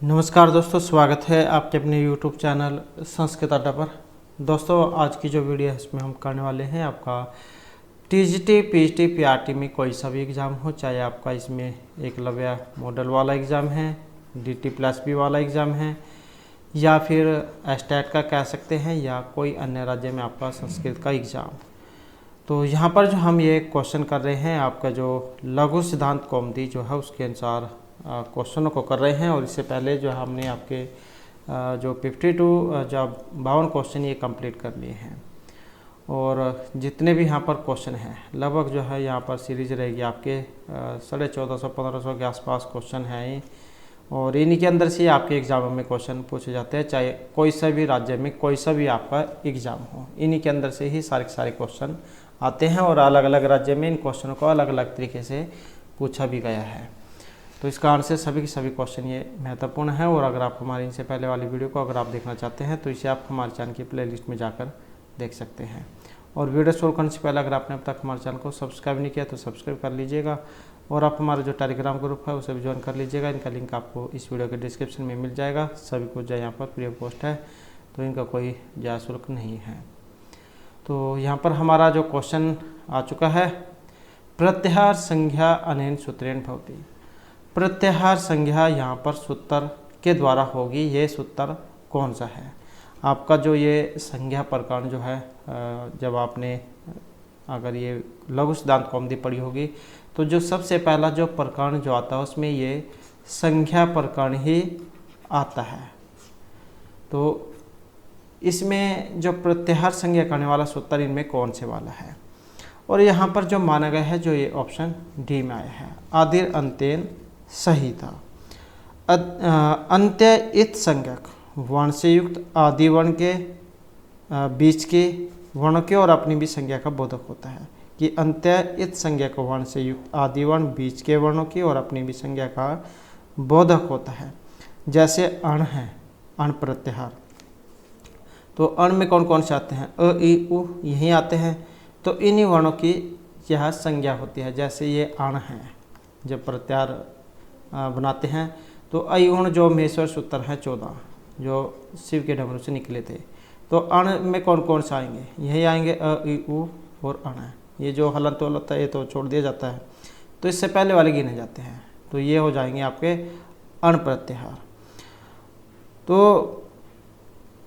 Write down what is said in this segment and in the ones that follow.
नमस्कार दोस्तों, स्वागत है आपके अपने YouTube चैनल संस्कृत अड्डा पर। दोस्तों, आज की जो वीडियो है इसमें हम करने वाले हैं आपका TGT, PGT, PRT में कोई सा भी एग्ज़ाम हो, चाहे आपका इसमें एकलव्य मॉडल वाला एग्ज़ाम है, DT+B वाला एग्ज़ाम है, या फिर स्टेट का कह सकते हैं, या कोई अन्य राज्य में आपका संस्कृत का एग्ज़ाम। तो यहाँ पर जो हम ये क्वेश्चन कर रहे हैं, आपका जो लघु सिद्धांत कौमुदी जो है उसके अनुसार क्वेश्चनों को कर रहे हैं। और इससे पहले जो हमने आपके जो 52 जो 52 क्वेश्चन ये कंप्लीट कर लिए हैं। और जितने भी यहाँ पर क्वेश्चन हैं लगभग जो है यहाँ पर सीरीज रहेगी आपके 1450-1500 के आसपास क्वेश्चन हैं। और इन्हीं के अंदर से आपके एग्ज़ाम में क्वेश्चन पूछे जाते हैं, चाहे कोई सा भी राज्य में कोई सा भी आपका एग्ज़ाम हो, इन्हीं के अंदर से ही सारे के सारे क्वेश्चन आते हैं। और अलग अलग राज्य में इन क्वेश्चनों को अलग अलग तरीके से पूछा भी गया है। तो इस कारण से सभी के सभी क्वेश्चन ये महत्वपूर्ण है। और अगर आप हमारी इनसे पहले वाली वीडियो को अगर आप देखना चाहते हैं तो इसे आप हमारे चैनल की प्लेलिस्ट में जाकर देख सकते हैं। और वीडियो शुरू करने से पहले अगर आपने अब तक हमारे चैनल को सब्सक्राइब नहीं किया तो सब्सक्राइब कर लीजिएगा। और आप हमारा जो टेलीग्राम ग्रुप है उसे भी ज्वाइन कर लीजिएगा। इनका लिंक आपको इस वीडियो के डिस्क्रिप्शन में मिल जाएगा। सभी कुछ जो यहाँ पर फ्री ऑफ कॉस्ट है, तो इनका कोई ज़्यादा शुल्क नहीं है। तो यहाँ पर हमारा जो क्वेश्चन आ चुका है, प्रत्याहार संज्ञा अनेन सूत्रेण भवति। प्रत्याहार संज्ञा यहाँ पर सूत्र के द्वारा होगी। ये सूत्र कौन सा है? आपका जो ये संज्ञा प्रकरण जो है, जब आपने अगर ये लघु सिद्धांत कौमुदी पढ़ी होगी तो जो सबसे पहला जो प्रकरण जो आता है उसमें ये संज्ञा प्रकरण ही आता है। तो इसमें जो प्रत्याहार संज्ञा करने वाला सूत्र इनमें कौन से वाला है? और यहाँ पर जो माना गया है, जो ये ऑप्शन डी में आया है, आदिर अंतेन सहिता। अंत्य इत संज्ञक वर्ण से युक्त आदि वर्ण के बीच के वर्णों के और अपनी भी संज्ञा का बोधक होता है। कि अंत्य इत संज्ञक वर्ण से युक्त आदि वर्ण बीच के वर्णों की और अपनी भी संज्ञा का बोधक होता है। जैसे अण है, अण प्रत्याहार। तो अण में कौन कौन से आते हैं? अ, इ, उ यही आते हैं। तो इन्हीं वर्णों की यह संज्ञा होती है। जैसे ये अण है, जब प्रत्याहार बनाते हैं तो अयुण जो महेश्वर सूत्र हैं 14 जो शिव के डमरू से निकले थे, तो अण में कौन कौन से आएंगे? यही आएंगे, अ, इ, उ और अण है। ये जो हलंत वलंत है ये तो छोड़ दिया जाता है, तो इससे पहले वाले गिने जाते हैं। तो ये हो जाएंगे आपके अण प्रत्याहार। तो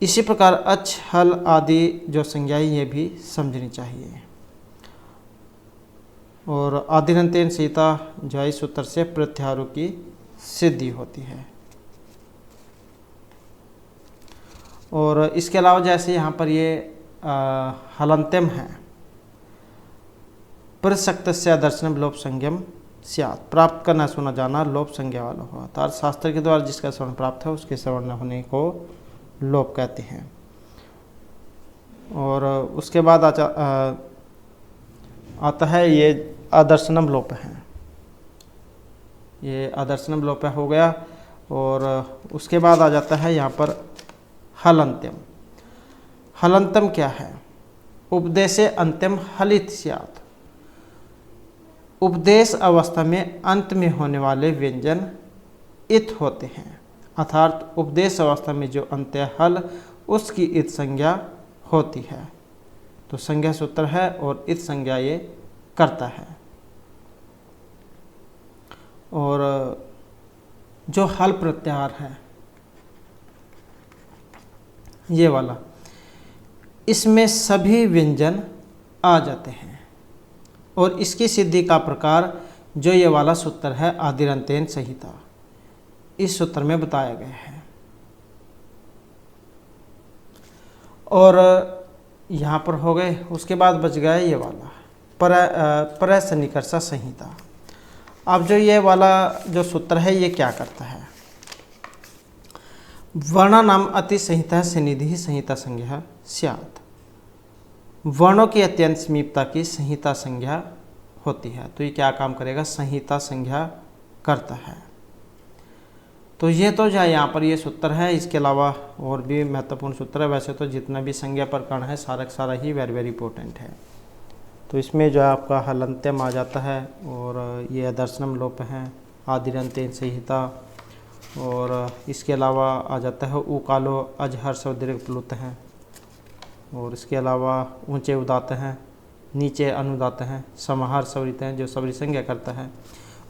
इसी प्रकार अच, हल आदि जो संज्ञाएं ये भी समझनी चाहिए। और आदिरंतेन सीता जो इस सूत्र से प्रत्याहारों की सिद्धि होती है। और इसके अलावा जैसे यहाँ पर ये हलंत्यम है, प्रसक्त से दर्शनम लोप संज्ञम स्यात्। प्राप्त करना सुना जाना लोप संज्ञा वाला हुआ। अर्थात शास्त्र के द्वारा जिसका श्रवण प्राप्त है उसके श्रवण न होने को लोप कहते हैं। और उसके बाद आता है ये अदर्शनम लोप है। ये अदर्शनम लोप हो गया। और उसके बाद आ जाता है यहाँ पर हलंत्यम। हलंत्यम क्या है? उपदेशे अंत्यम हलित स्यात्। उपदेश अवस्था में अंत में होने वाले व्यंजन इत होते हैं। अर्थात उपदेश अवस्था में जो अंत्य हल उसकी इत संज्ञा होती है। तो संज्ञा सूत्र है और इत संज्ञा ये करता है। और जो हल प्रत्याहार है ये वाला, इसमें सभी व्यंजन आ जाते हैं। और इसकी सिद्धि का प्रकार जो ये वाला सूत्र है आदिरंतेन सहिता, इस सूत्र में बताया गया है। और यहाँ पर हो गए। उसके बाद बच गया ये वाला परसन्निकर्षा संहिता। अब जो ये वाला जो सूत्र है ये क्या करता है? वर्णानाम अति संहिता सन्निधि संहिता संज्ञा स्यात्। वर्णों की अत्यंत समीपता की संहिता संज्ञा होती है। तो ये क्या काम करेगा? संहिता संज्ञा करता है। तो ये तो जो यहाँ पर ये सूत्र है। इसके अलावा और भी महत्वपूर्ण सूत्र है। वैसे तो जितना भी संज्ञा प्रकरण है सारा का सारा ही वेरी वेरी इंपॉर्टेंट है। तो इसमें जो है आपका हलंत्यम आ जाता है। और ये अदर्शनम लोप है, आदिरंतेन संहिता, और इसके अलावा आ जाता है उकालो अजहर सब दीर्घ प्लुत हैं। और इसके अलावा ऊंचे उदात हैं, नीचे अनुदात हैं, समाहार सवरित हैं जो सबरी संज्ञा करता है,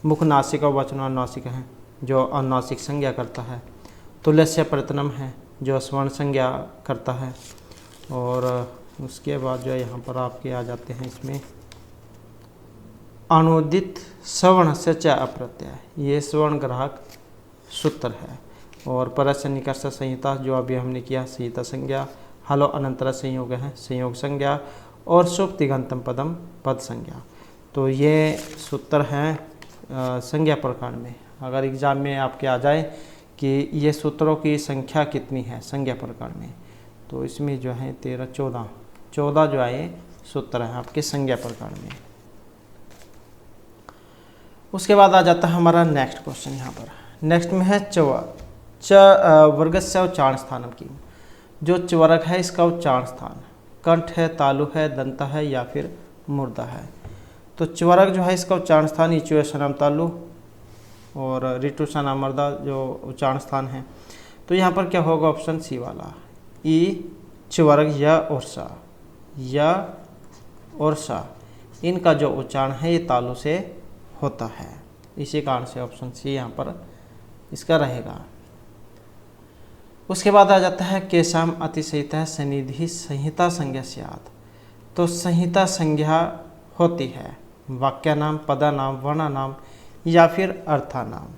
मुख नासिक और वचन अनुनासिक हैं जो अनुनासिक संज्ञा करता है, तुल्यस्य प्रतनम है जो स्वर्ण संज्ञा करता है। और उसके बाद जो है यहाँ पर आपके आ जाते हैं इसमें अनुदित सवर्ण से च अप्रत्यय, ये स्वर्ण ग्राहक सूत्र है। और परस्य निकर्ष संहिता जो अभी हमने किया संहिता संज्ञा, हलो अनंतर संयोग है संयोग संज्ञा, और शुभ तिगंतम पदम पद संज्ञा। तो ये सूत्र हैं संज्ञा प्रकार में। अगर एग्जाम में आपके आ जाए कि ये सूत्रों की संख्या कितनी है संज्ञा प्रकार में, तो इसमें जो है 13 14 जो आए सूत्र हैं आपके संज्ञा प्रकार में। उसके बाद आ जाता है हमारा नेक्स्ट क्वेश्चन। यहाँ पर नेक्स्ट में है वर्गस्य उच्चारण स्थानम की, जो च्वर्ग है इसका उच्चारण स्थान कंठ है, तालु है, दंता है या फिर मुर्दा है। तो च्वर्ग जो है इसका उच्चारण स्थान इचु सनाम तालु और ऋतु सनाम मुर्दा जो उच्चारण स्थान है। तो यहाँ पर क्या होगा, ऑप्शन सी वाला ई च्वर्ग या और सा इनका जो उच्चारण है ये तालु से होता है। इसी कारण से ऑप्शन सी यहाँ पर इसका रहेगा। उसके बाद आ जाता है केशाम अतिशयिता सनिधि संहिता संज्ञा स्यात्। तो संहिता संज्ञा होती है वाक्य नाम, पदा नाम, वर्णा नाम या फिर अर्था नाम।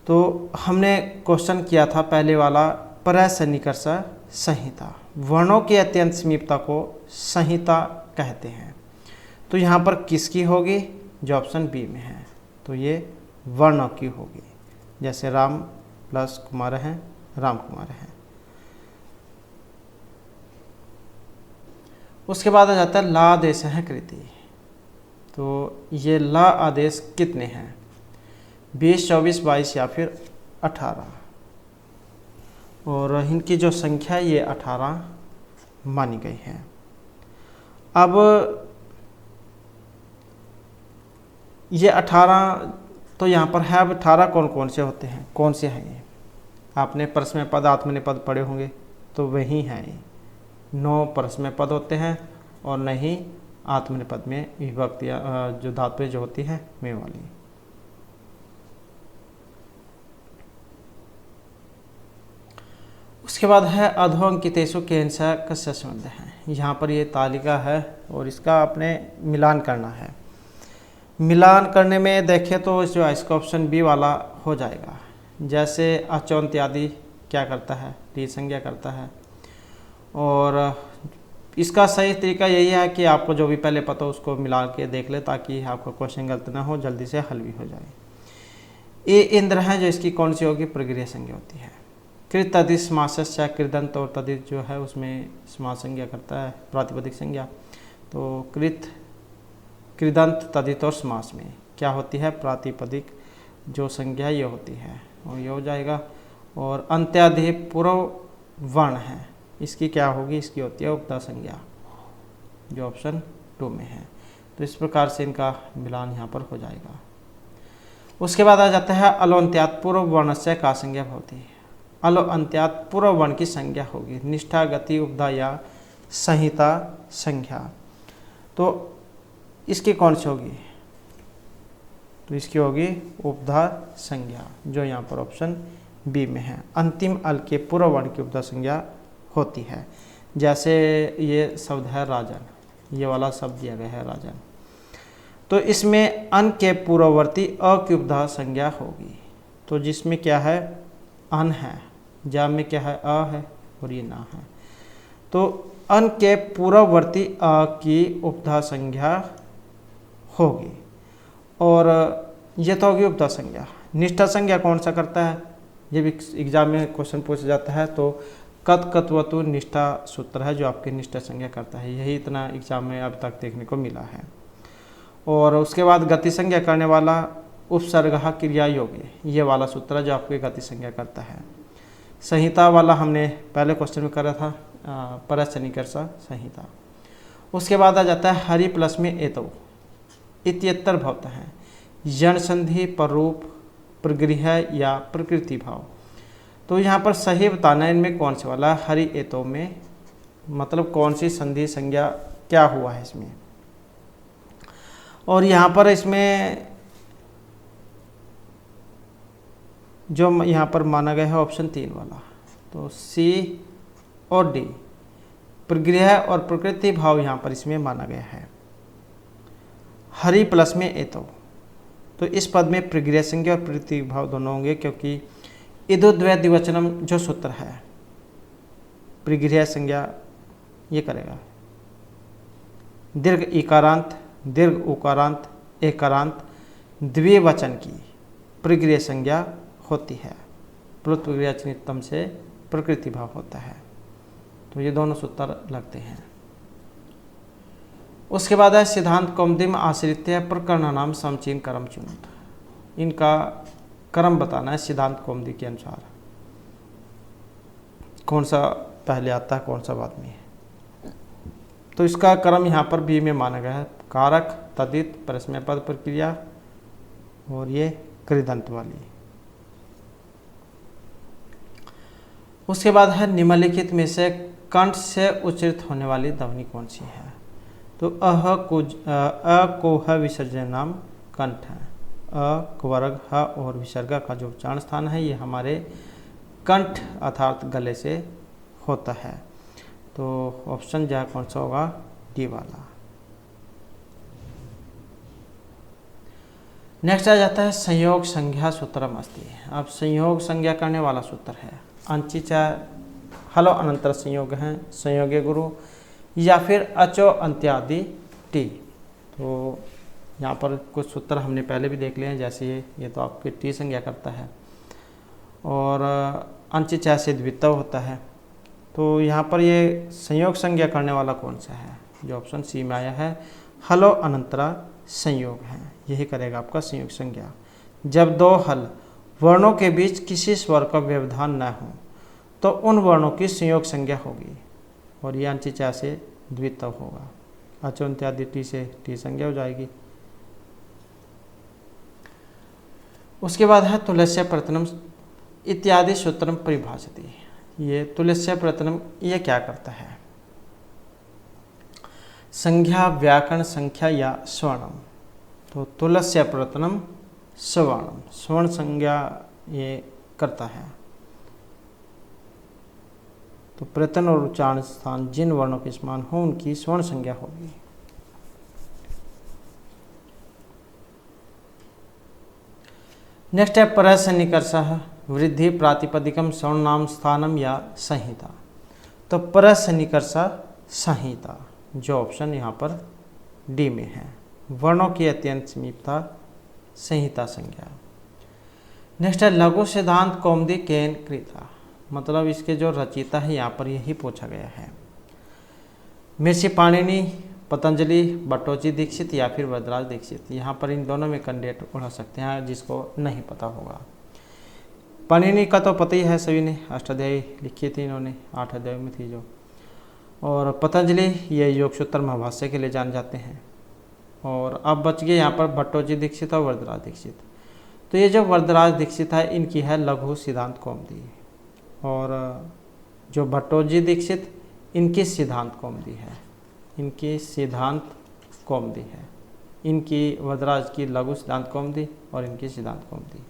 तो हमने क्वेश्चन किया था पहले वाला परसन्निकर्ष संहिता, वर्णों की अत्यंत समीपता को संहिता कहते हैं। तो यहाँ पर किसकी होगी, जो ऑप्शन बी में है, तो ये वर्णों की होगी। जैसे राम प्लस कुमार हैं, राम कुमार हैं। उसके बाद आ जाता है ला आदेश है कृति। तो ये ला आदेश कितने हैं, 20, 24, 22 या फिर 18। और इनकी जो संख्या ये 18 मानी गई है। अब ये 18 तो यहाँ पर है। अब 18 कौन कौन से होते हैं, कौन से हैं ये, आपने परस्मय पद आत्मनेपद पढ़े होंगे, तो वही हैं ये। 9 परस्मय पद होते हैं और नहीं आत्मनेपद में विभक्तियाँ जो धातुएं जो होती हैं में वाली। उसके बाद है अधोअंकितेषु केनसा कस्य संबंध है। यहाँ पर ये तालिका है और इसका आपने मिलान करना है। मिलान करने में देखें तो जो इसका ऑप्शन बी वाला हो जाएगा। जैसे अचौंत आदि क्या करता है, टी संज्ञा करता है। और इसका सही तरीका यही है कि आपको जो भी पहले पता हो उसको मिला के देख ले, ताकि आपका क्वेश्चन गलत ना हो, जल्दी से हल भी हो जाए। ये इंद्र है जो इसकी कौन सी होगी, प्रगृह संज्ञा होती है। कृत तदित समासस्य कृदंत और तदित जो है उसमें समास संज्ञा करता है, प्रातिपदिक संज्ञा। तो कृत, कृदंत, तदित और समास में क्या होती है, प्रातिपदिक जो संज्ञा ये होती है और ये हो जाएगा। और अंत्यादेय पूर्व वर्ण है, इसकी क्या होगी, इसकी होती है उपधा संज्ञा जो ऑप्शन 2 में है। तो इस प्रकार से इनका मिलान यहाँ पर हो जाएगा। उसके बाद आ जाता है अलो अंत्यात् पूर्व वर्ण से का संज्ञा होती है। अलो अंत्यात् पूर्व वर्ण की संज्ञा होगी निष्ठा, गति, उपधा या संहिता संज्ञा। तो इसकी कौन सी होगी, तो इसकी होगी उपधा संज्ञा जो यहाँ पर ऑप्शन बी में है। अंतिम अल के पूर्व वर्ण की उपधा संज्ञा होती है। जैसे ये शब्द है राजन, ये वाला शब्द दिया गया है राजन, तो इसमें अन के पूर्ववर्ती अ की उपधा संज्ञा होगी। तो जिसमें क्या है, अन है, जा में क्या है, अ है और ये ना है। तो अन के पूर्ववर्ती अ की उपधा संज्ञा होगी। और ये तो होगी उपधा संज्ञा। निष्ठा संज्ञा कौन सा करता है, ये भी एग्जाम में क्वेश्चन पूछा जाता है। तो कत कत्वतु निष्ठा सूत्र है जो आपकी निष्ठा संज्ञा करता है। यही इतना एग्जाम में अब तक देखने को मिला है। और उसके बाद गति संज्ञा करने वाला उपसर्ग क्रिया योग्य, ये वाला सूत्र है जो आपकी गति संज्ञा करता है। संहिता वाला हमने पहले क्वेश्चन में करा था, परसन्निकर्ष संहिता। उसके बाद आ जाता है हरि प्लस में एतो इत्यत्तर भवता है। जन संधि, प्ररूप प्रगृह या प्रकृति भाव। तो यहाँ पर सही बताना है इनमें कौन से वाला हरि एतो में, मतलब कौन सी संधि संज्ञा क्या हुआ है इसमें। और यहाँ पर इसमें जो यहाँ पर माना गया है ऑप्शन 3 वाला, तो सी और डी प्रगृह और प्रकृति भाव यहाँ पर इसमें माना गया है। हरि प्लस में एतो, तो इस पद में प्रगृह संज्ञा और प्रकृति भाव दोनों होंगे, क्योंकि इदो द्वय द्विवचनम जो सूत्र है प्रगृह संज्ञा ये करेगा। दीर्घ इकारांत, दीर्घ उकारांत, एकारांत द्विवचन की प्रगृह संज्ञा होती है। प्लुत प्रगृह चिन्हितम से प्रकृति भाव होता है। तो ये दोनों सूत्र लगते हैं। उसके बाद है सिद्धांत कौमुदी में आश्रित प्रकरण नाम समचीन कर्म चुनत। इनका क्रम बताना है सिद्धांत कौमुदी के अनुसार, कौन सा पहले आता है कौन सा बाद में। तो इसका क्रम यहाँ पर बी में माना गया है। कारक, तद्धित, परस्मय पद प्रक्रिया और ये कृदंत वाली। उसके बाद है निम्नलिखित में से कंठ से उच्चारित होने वाली ध्वनि कौन सी है। तो अ को ह विसर्जन नाम कंठ है। अ वर्ग ह और विसर्ग का जो उच्चारण स्थान है ये हमारे कंठ अर्थात गले से होता है। तो ऑप्शन जो कौन सा होगा, डी वाला। नेक्स्ट आ जाता है संयोग संज्ञा सूत्रम अस्ति। अब संयोग संज्ञा करने वाला सूत्र है अंचिचा हलो अनंतर संयोग हैं, संयोगे गुरु या फिर अचो अंत्यादि टी। तो यहाँ पर कुछ सूत्र हमने पहले भी देख लिए हैं, जैसे ये तो आपके टी संज्ञा करता है और अंचिचा से द्वित्व होता है। तो यहाँ पर ये संयोग संज्ञा करने वाला कौन सा है, जो ऑप्शन सी में आया है हलो अनंतरा संयोग है, यही करेगा आपका संयोग संज्ञा। जब दो हल वर्णों के बीच किसी स्वर का व्यवधान न हो तो उन वर्णों की संयोग संज्ञा होगी और ये अंचिचा से द्वित्व होगा। अचो इत्यादि टी से टी संज्ञा हो जाएगी। उसके बाद है तुलस्य प्रतनम इत्यादि सूत्रम परिभाषित। ये तुलस्य प्रतनम ये क्या करता है, संज्ञा, व्याकरण, संख्या या स्वर्णम। तो तुलस्य प्रतनम स्वर्णम, स्वर्ण संज्ञा ये करता है। तो प्रतन और उच्चारण स्थान जिन वर्णों के समान हो उनकी स्वर्ण संज्ञा होगी। नेक्स्ट है परसन्निकर्षः वृद्धि प्रातिपदिकम स्वर्ण नाम स्थानम या संहिता। तो परसन्निकर्षः संहिता जो ऑप्शन यहाँ पर डी में है, वर्णों की अत्यंत समीपता संहिता संज्ञा। नेक्स्ट है लघु सिद्धांत कौमुदी केन कृता। मतलब इसके जो रचयिता है यहाँ पर यही पूछा गया है। महर्षि पाणिनि, पतंजलि, बट्टोजी दीक्षित या फिर वरदराज दीक्षित। यहाँ पर इन दोनों में कैंडिडेट उड़ा सकते हैं जिसको नहीं पता होगा। पाणिनि का तो पता ही है सभी ने, अष्टाध्यायी लिखी थी इन्होंने, 8 अध्याय में थी जो। और पतंजलि ये योग सूत्र महाभाष्य के लिए जाने जाते हैं। और अब बच गए यहाँ पर भट्टोजी दीक्षित और वरदराज दीक्षित। तो ये जो वरदराज दीक्षित है इनकी है लघु सिद्धांत कौमुदी, और जो भट्टोजी दीक्षित इनकी सिद्धांत कौमुदी है, इनकी सिद्धांत कौमुदी है। इनकी वरदराज की लघु सिद्धांत कौमुदी और इनकी सिद्धांत कौमुदी।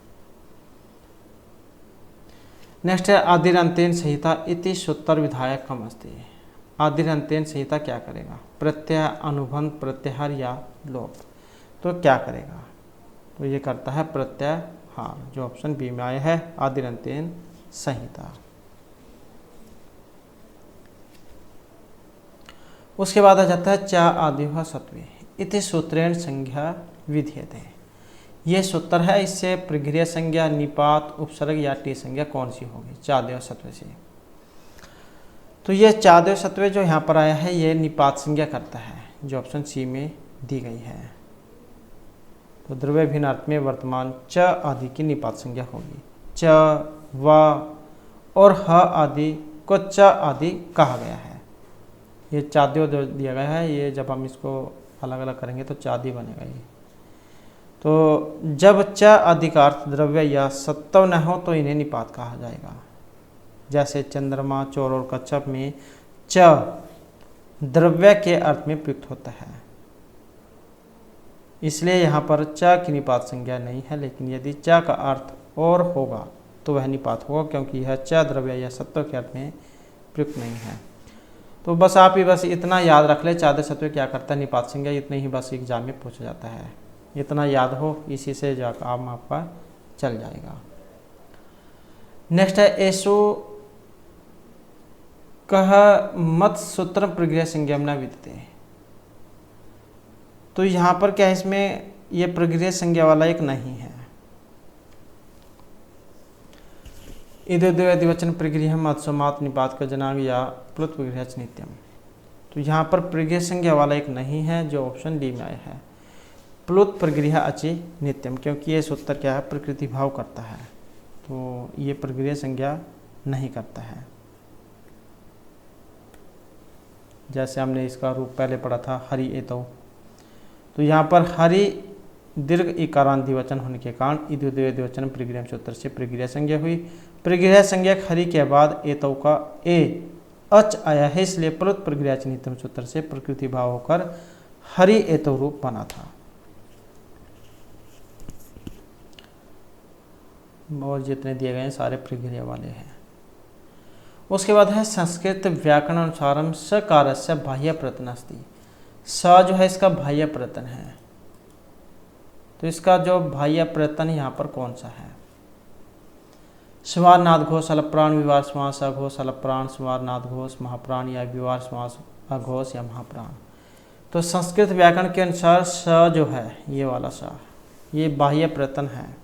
नेक्स्ट है आदिरंतेन संहिता इति सूत्र विधायक कम अस्ति। आदिरंतेन संहिता क्या करेगा, प्रत्यय, अनुबंध, प्रत्याहार या लोप। तो क्या करेगा, तो ये करता है प्रत्याहार, जो ऑप्शन बी में आया है आदिरंतेन संहिता। उसके बाद आ जाता है चा आदिभा सत्वे इति सूत्रेण संज्ञा विधीयते। ये सूत्र है, इससे प्रगृह्य संज्ञा, निपात, उपसर्ग या टी संज्ञा कौन सी होगी चादेव सत्वे से। तो ये चादेव सत्वे जो यहाँ पर आया है ये निपात संज्ञा करता है, जो ऑप्शन सी में दी गई है। तो द्रव्य भिन्न अर्थ में वर्तमान च आदि की निपात संज्ञा होगी। च, व और ह आदि को च आदि कहा गया है। ये चाद्यो दिया गया है, ये जब हम इसको अलग अलग करेंगे तो चादी बनेगा ये। तो जब च अधिकार्थ द्रव्य या सत्व न हो तो इन्हें निपात कहा जाएगा। जैसे चंद्रमा, चोर और कच्छप में च द्रव्य के अर्थ में प्रयुक्त होता है, इसलिए यहाँ पर च की निपात संज्ञा नहीं है। लेकिन यदि च का अर्थ और होगा तो वह निपात होगा, क्योंकि यह च द्रव्य या सत्व के अर्थ में प्रयुक्त नहीं है। तो बस आप ही बस इतना याद रख ले, चादर सत्व क्या करता है, निपात संज्ञा, इतने ही बस एग्जाम में पूछा जाता है। इतना याद हो, इसी से जाकर आपका चल जाएगा। नेक्स्ट है ऐसो कह मत सूत्र प्रगृह संज्ञा न विदते। तो यहाँ पर क्या है, इसमें ये प्रगृह संज्ञा वाला एक नहीं है। इधर द्विवचन प्रगृह मत्स्यमात निपात का जनांग या प्लुत प्रगृह नित्यम। तो यहाँ पर प्रगृह संज्ञा वाला एक नहीं है, जो ऑप्शन डी में आया है प्लुत प्रगृह अचि नित्यम, क्योंकि ये सूत्र क्या है, प्रकृति भाव करता है, तो ये प्रगृह संज्ञा नहीं करता है। जैसे हमने इसका रूप पहले पढ़ा था हरि एतौ, तो यहाँ पर हरि दीर्घ इकारांत द्विवचन होने के कारण इद्वितीय द्विवचन प्रगृह सूत्र से प्रगृह संज्ञा हुई। प्रगृह संज्ञा हरि के बाद एतौ का ए अच आया है, इसलिए प्लुत प्रगृह नित्यम सूत्र से प्रकृति भाव होकर हरि एतौ रूप बना था। और जितने दिए गए हैं सारे प्रगृह वाले हैं। उसके बाद है संस्कृत व्याकरण अनुसारम सकारस्य बाह्य प्रत्यय अस्ति। स जो है इसका बाह्य प्रत्यय है, तो इसका जो बाह्य प्रत्यय यहाँ पर कौन सा है? स्वर नाद घोष अलप्राण विवार समास अघोष अलप्राण स्वर नाद घोष महाप्राण या विवार समास अघोष या महाप्राण। तो संस्कृत व्याकरण के अनुसार स जो है ये वाला स, ये बाह्य प्रत्यय है,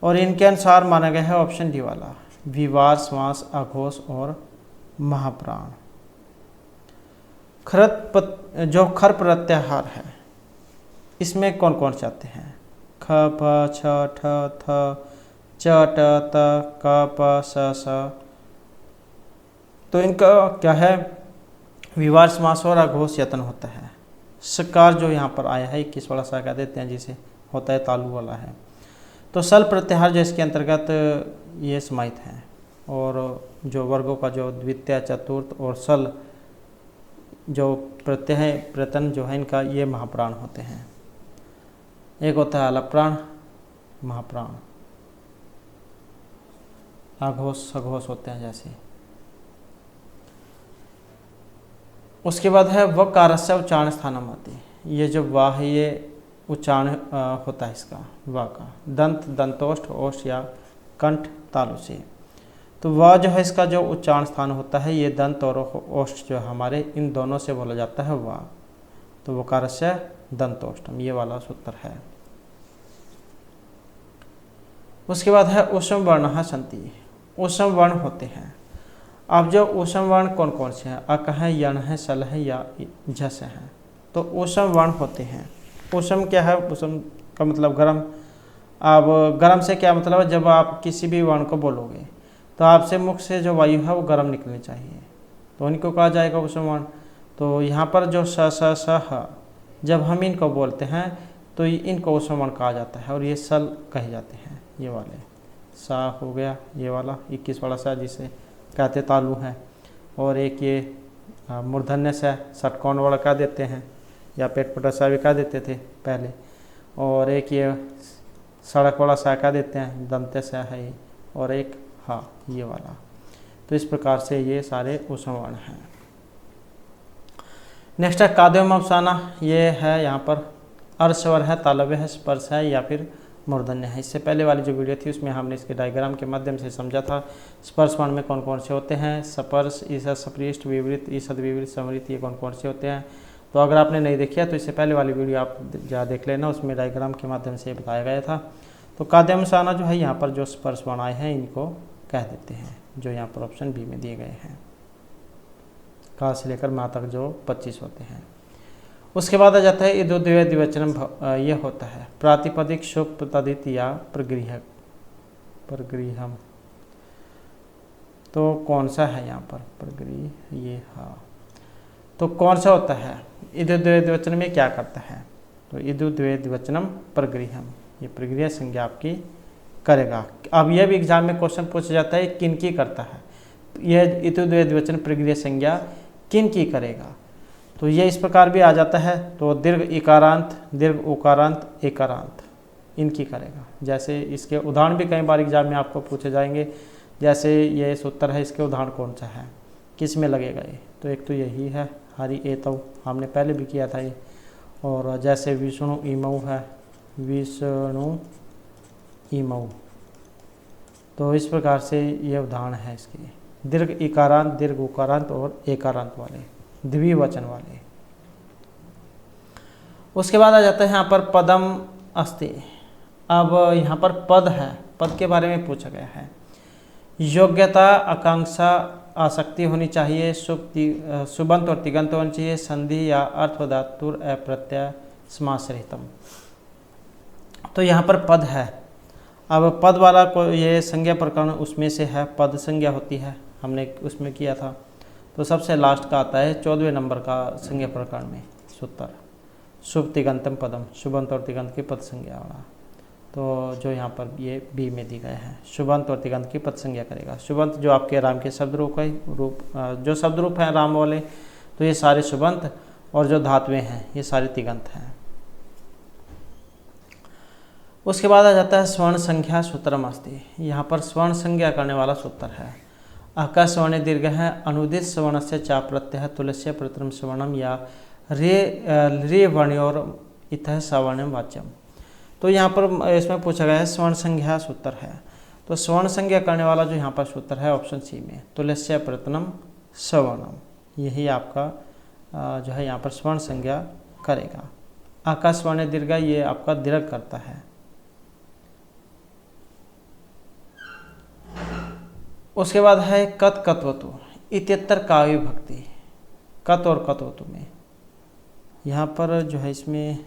और इनके अनुसार माना गया है ऑप्शन डी वाला विवार समास अघोष और महाप्राण। जो खर प्रत्याहार है इसमें कौन कौन से आते हैं? ख प छ ठ थ च ट त क प स स। तो इनका क्या है, विवार समास और अघोष यत्न होता है। सकार जो यहाँ पर आया है 21 वाला सा कह देते हैं, जिसे होता है तालु वाला है। तो सल प्रत्याहार जो इसके अंतर्गत ये समाहित है, और जो वर्गों का जो द्वितीय चतुर्थ और सल जो प्रत्यय प्रत्यय जो है इनका ये महाप्राण होते हैं। एक होता है अलप्राण, महाप्राण, अघोष सघोष होते हैं जैसे। उसके बाद है वकारस्य उच्चारण स्थानमति। ये जो वाह है ये उच्चारण होता है इसका वा का, दंत दंतोष्ठ ओष्ठ या कंठ तालु से। तो वह जो है इसका जो उच्चारण स्थान होता है ये दंत और ओष्ठ जो हमारे इन दोनों से बोला जाता है वा। तो वकारस्य दंतोष्ठम ये वाला सूत्र है। उसके बाद है ऊष्म वर्ण सन्ति। ऊष्म वर्ण होते हैं। अब जो ऊष्म वर्ण कौन कौन से हैं? अक है, यण है, सल है या झस है। तो ऊष्म वर्ण होते हैं। ऊष्म क्या है? ऊष्म का मतलब गर्म। अब गर्म से क्या मतलब है? जब आप किसी भी वर्ण को बोलोगे तो आपसे मुख से जो वायु है वो गर्म निकलनी चाहिए, तो इनको कहा जाएगा ऊष्म वर्ण। तो यहाँ पर जो स स स ह जब हम इनको बोलते हैं तो इनको ऊष्म वर्ण कहा जाता है, और ये सल कहे जाते हैं। ये वाले सा हो गया, ये वाला 21 वाला सा जिसे कहते तालु है, और एक ये मूर्धन्य सा षटकोण वाला कह देते हैं, या पेटपुटा सा भी कह देते थे पहले, और एक ये सड़क वाला सा कह देते हैं, दंत्य सा है ये, और एक हाँ ये वाला। तो इस प्रकार से ये सारे ऊष्म वर्ण हैं। नेक्स्ट है काद्यम अवसाना। ये है यहाँ पर अर्स्वर है, तालव्य है, स्पर्श है या फिर मूर्धन्य है। इससे पहले वाली जो वीडियो थी उसमें हमने इसके डायग्राम के माध्यम से समझा था स्पर्श वर्ण में कौन कौन से होते हैं। स्पर्श, ईसद, सपृष्ठ, विवृत, ईसद, विवृत, समृत, ये कौन कौन से होते हैं। तो अगर आपने नहीं देखी है तो इससे पहले वाली वीडियो आप जा देख लेना, उसमें डायग्राम के माध्यम से बताया गया था। तो काद्यम अवसाना जो है यहाँ पर जो स्पर्श वर्ण आए हैं इनको कह देते हैं, जो यहाँ पर ऑप्शन बी में दिए गए हैं। का से लेकर मा तक जो 25 होते हैं। उसके बाद आ जाता है इदो द्वय द्विवचन। ये होता है प्रातिपदिक शुभ तदित या प्रगृहम। तो कौन सा है यहाँ पर प्रगृह? ये हाँ। तो कौन सा होता है? इदो द्वय द्विवचन में क्या करता है? तो इदु द्वे द्विवचनम प्रगृह्यम, ये प्रगृह्य संज्ञा आपकी करेगा। अब यह भी एग्जाम में क्वेश्चन पूछा जाता है किन की करता है, यह इदु द्वे द्विवचन प्रगृह्य संज्ञा किन की करेगा, तो ये इस प्रकार भी आ जाता है। तो दीर्घ इकारांत, दीर्घ उकारांत, एकारांत इनकी करेगा। जैसे इसके उदाहरण भी कई बार एग्जाम में आपको पूछे जाएंगे, जैसे ये सूत्र है, इसके उदाहरण कौन सा है, किस में लगेगा ये, तो एक तो यही है हरि एतौ, हमने पहले भी किया था ये। और जैसे विष्णु इमौ है, विष्णु इमौ, तो इस प्रकार से ये उदाहरण है इसके, दीर्घ इकारांत, दीर्घ उकारांत और एकारांत वाले, द्विवचन वाले। उसके बाद आ जाता है यहाँ पर पदम अस्ति। अब यहाँ पर पद है, पद के बारे में पूछा गया है। योग्यता, आकांक्षा, आसक्ति होनी चाहिए, सुबंत और तिगंत होनी चाहिए, संधि या अर्थधातुर अप्रत्यय समासरहितम। तो यहाँ पर पद है। अब पद वाला को ये संज्ञा प्रकरण उसमें से है, पद संज्ञा होती है, हमने उसमें किया था। तो सबसे लास्ट का आता है 14वें नंबर का संज्ञा प्रकरण में सूत्र, शुभ तिगंतम पदम, शुभंत और तिगंत की पद संज्ञा वाला। तो जो यहाँ पर ये बी में दी गए हैं, शुभंत और तिगंत की पद संज्ञा करेगा। शुभंत जो आपके राम के शब्द रूप है, जो शब्द रूप हैं राम वाले, तो ये सारे शुभंत, और जो धातुएं हैं ये सारे तिगंत हैं। उसके बाद आ जाता है स्वर्ण संख्या सूत्रम अस्ति। यहाँ पर स्वर्ण संज्ञा करने वाला सूत्र है। अका स्वर्ण दीर्घ है, अनुदित स्वर्ण से चा प्रत्यय तुलस्य प्रथम स्वर्णम या रे वर्ण्योर इतः सवर्णम वाच्यम। तो यहाँ पर इसमें पूछा गया है स्वर्ण संज्ञा सूत्र है। तो स्वर्ण संज्ञा करने वाला जो यहाँ पर सूत्र है ऑप्शन सी में, तुलस्य प्रथम सवर्णम, यही आपका जो है यहाँ पर स्वर्ण संज्ञा करेगा। आका स्वर्ण दीर्घ, ये आपका दीर्घ करता है। उसके बाद है कत कत्वतु इत्यत्र काव्य भक्ति, कत और कत्वतु में यहाँ पर जो है इसमें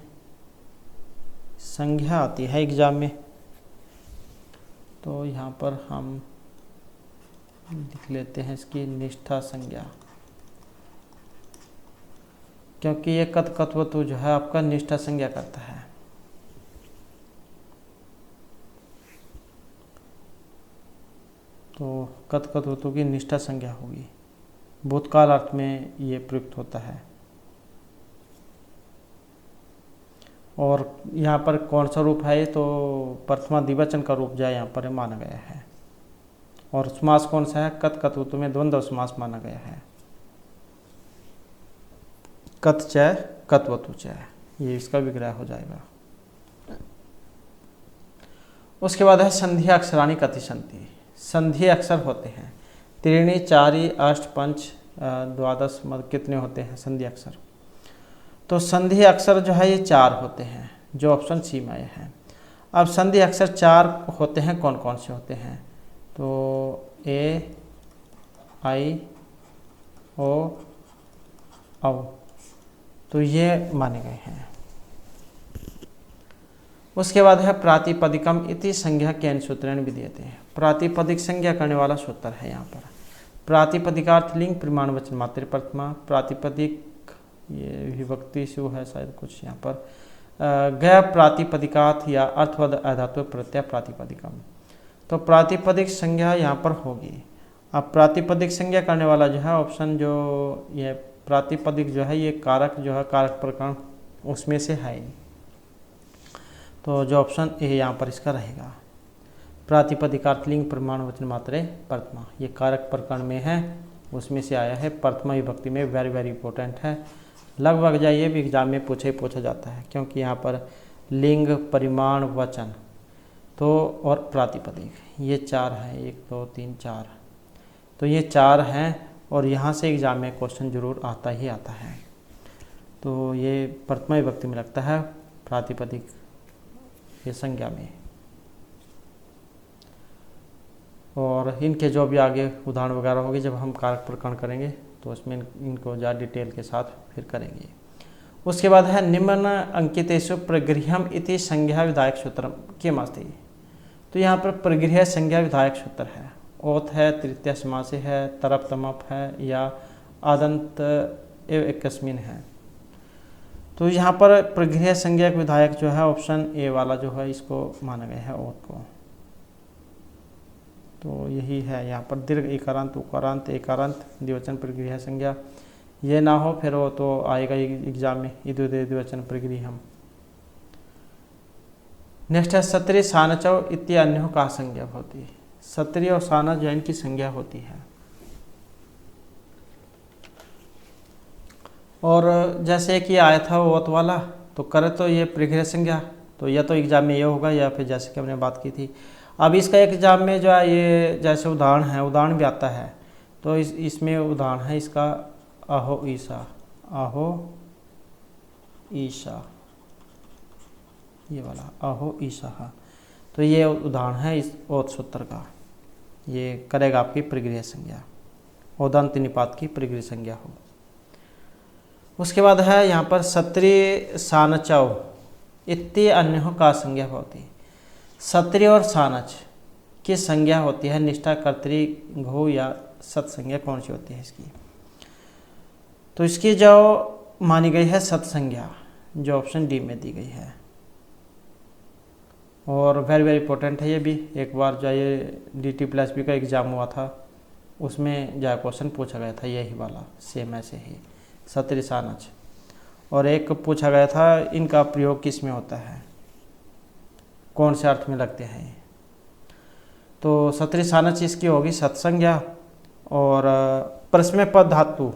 संज्ञा आती है एग्जाम में, तो यहाँ पर हम लिख लेते हैं इसकी निष्ठा संज्ञा, क्योंकि ये कत कत्वतु जो है आपका निष्ठा संज्ञा करता है। तो कत कत्वतु की निष्ठा संज्ञा होगी, भूतकाल अर्थ में ये प्रयुक्त होता है। और यहाँ पर कौन सा रूप है, तो प्रथमा द्विवचन का रूप जो है यहाँ पर माना गया है। और समास कौन सा है, कत कत्वतु में द्वंद्व समास माना गया है, कत चय कत्वतु चय, ये इसका विग्रह हो जाएगा। उसके बाद है संधि अक्षराणि कति सन्ति। संधि अक्षर होते हैं त्रीणि, चारि, अष्ट, पंच, द्वादश, मद कितने होते हैं संधि अक्षर। तो संधि अक्षर जो है ये 4 होते हैं, जो ऑप्शन सी में आए हैं। अब संधि अक्षर 4 होते हैं, कौन कौन से होते हैं, तो ए, आई, ओ, औ, तो ये माने गए हैं। उसके बाद है प्रातिपदिकम इति संज्ञा के सूत्रेण विधीयते। प्रातिपदिक संज्ञा करने वाला सूत्र है यहाँ पर। प्रातिपदिकार्थ लिंग प्रमाण वचन मात्र प्रथमा, प्रातिपदिक ये विभक्ति शु है शायद कुछ यहाँ पर, गय प्रातिपदिकार्थ या अर्थवद अधातु प्रत्यय प्रातिपदिकम। तो प्रातिपदिक संज्ञा यहाँ पर होगी। अब प्रातिपदिक संज्ञा करने वाला जो है ऑप्शन, जो ये प्रातिपदिक जो है ये कारक जो है, कारक प्रकरण उसमें से है। तो जो ऑप्शन ए यहाँ पर इसका रहेगा, प्रातिपदिकार्थ लिंग प्रमाण वचन मात्रे प्रथमा, ये कारक प्रकरण में है, उसमें से आया है, प्रथमा विभक्ति में। वेरी वेरी इंपॉर्टेंट है, लगभग जाइए भी एग्जाम में पूछा जाता है, क्योंकि यहाँ पर लिंग, परिमाण, वचन तो और प्रातिपदिक ये 4 हैं, 1 2 3 4, तो ये 4 हैं और यहाँ से एग्जाम में क्वेश्चन जरूर आता ही आता है। तो ये प्रथमा विभक्ति में लगता है प्रातिपदिक ये संज्ञा में। और इनके जो भी आगे उदाहरण वगैरह होगी जब हम कारक प्रकरण करेंगे तो उसमें इनको ज़्यादा डिटेल के साथ फिर करेंगे। उसके बाद है निम्न अंकितेषु प्रगृह्यम इति संज्ञा विधायक सूत्र किम अस्ति। तो यहाँ पर प्रगृह्य संज्ञा विधायक सूत्र है, ओथ है, तृतीय समास है, तरप तमप है या आदंत एव एकस्मिन है। तो तो यहाँ पर प्रगृह्य संज्ञक विधायक जो है ऑप्शन ए वाला जो है इसको माना गया है और को। तो यही है यहाँ पर दीर्घ इकारांत उकारांत एकारांत द्विवचन प्रगृह्य संज्ञा, ये ना हो फिर वो तो आएगा एग्जाम में द्विवचन प्रगृह्यम। नेक्स्ट है सत्री सानचव इत्यान्यों का संज्ञा होती है। सत्री और सानच जो इनकी संज्ञा होती है। और जैसे कि आया था ओत वाला, तो करे तो ये प्रगृह्य संज्ञा, तो या तो एग्जाम में ये होगा या फिर जैसे कि हमने बात की थी। अब इसका एग्जाम में जो है ये जैसे उदाहरण है, उदाहरण भी आता है, तो इसमें उदाहरण है इसका अहो ईसा, अहो ईशा, ये वाला अहो ईशा। तो ये उदाहरण है इस ओत सूत्र का, ये करेगा आपकी प्रगृह्य संज्ञा, ओदंत निपात की प्रगृह्य संज्ञा हो। उसके बाद है यहाँ पर सत्री सानचव इत्ते अन्यों का संज्ञा होती। सत्री और सानच की संज्ञा होती है निष्ठा कर्तरी घो या सत्संज्ञा कौन सी होती है इसकी? तो इसकी जो मानी गई है सत्संज्ञा, जो ऑप्शन डी में दी गई है। और वेरी वेरी इंपॉर्टेंट है ये भी। एक बार जो ये DT+B का एग्ज़ाम हुआ था उसमें जो क्वेश्चन पूछा गया था यही वाला, सेम ऐसे ही सत्री सानच। और एक पूछा गया था इनका प्रयोग किस में होता है, कौन से अर्थ में लगते हैं। तो सत्री सानच इसकी होगी सत्संज्ञा। और प्रश्न पद धातु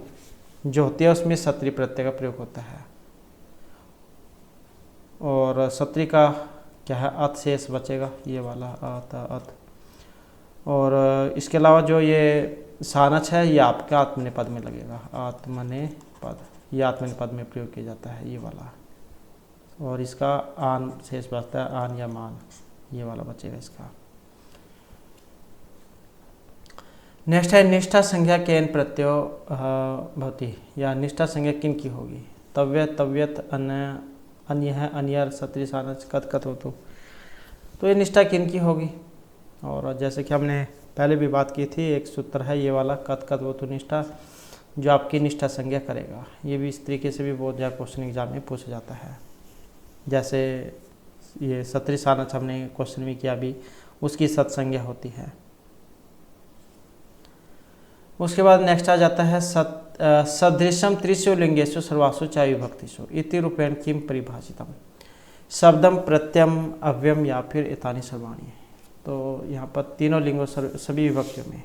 जो होती है उसमें सत्री प्रत्यय का प्रयोग होता है। और सत्री का क्या है, अत शेष बचेगा, ये वाला अत अत। और इसके अलावा जो ये सानच है ये आपका आत्मनेपद में लगेगा, आत्मनेपद, ये आत्मनेपद में प्रयोग किया जाता है ये वाला। और इसका आन शेष बचता है, आन या मान, ये वाला बचेगा इसका। नेक्स्ट है निष्ठा संज्ञा केन प्रत्ययो भवति, या निष्ठा संज्ञा किन की होगी? तव्य तव्यत अन्य अन्य है, अन्यर सत्री सानच कत कत हो। तो ये निष्ठा किन की होगी? और जैसे कि हमने पहले भी बात की थी, एक सूत्र है ये वाला कत कत वो तो निष्ठा, जो आपकी निष्ठा संज्ञा करेगा। ये भी इस तरीके से भी बहुत ज़्यादा क्वेश्चन एग्जाम में पूछा जाता है। जैसे ये सत्री सानच हमने क्वेश्चन में किया भी, उसकी सत्संज्ञा होती है। उसके बाद नेक्स्ट आ जाता है सदृशम त्रिषु लिंगेषु सर्वासु च विभक्तिषु इति रूपेण किम परिभाषितम, शब्दम प्रत्ययम अव्ययम या फिर एतानि सर्वाणि। तो यहाँ पर तीनों लिंगों सभी विभक्तियों में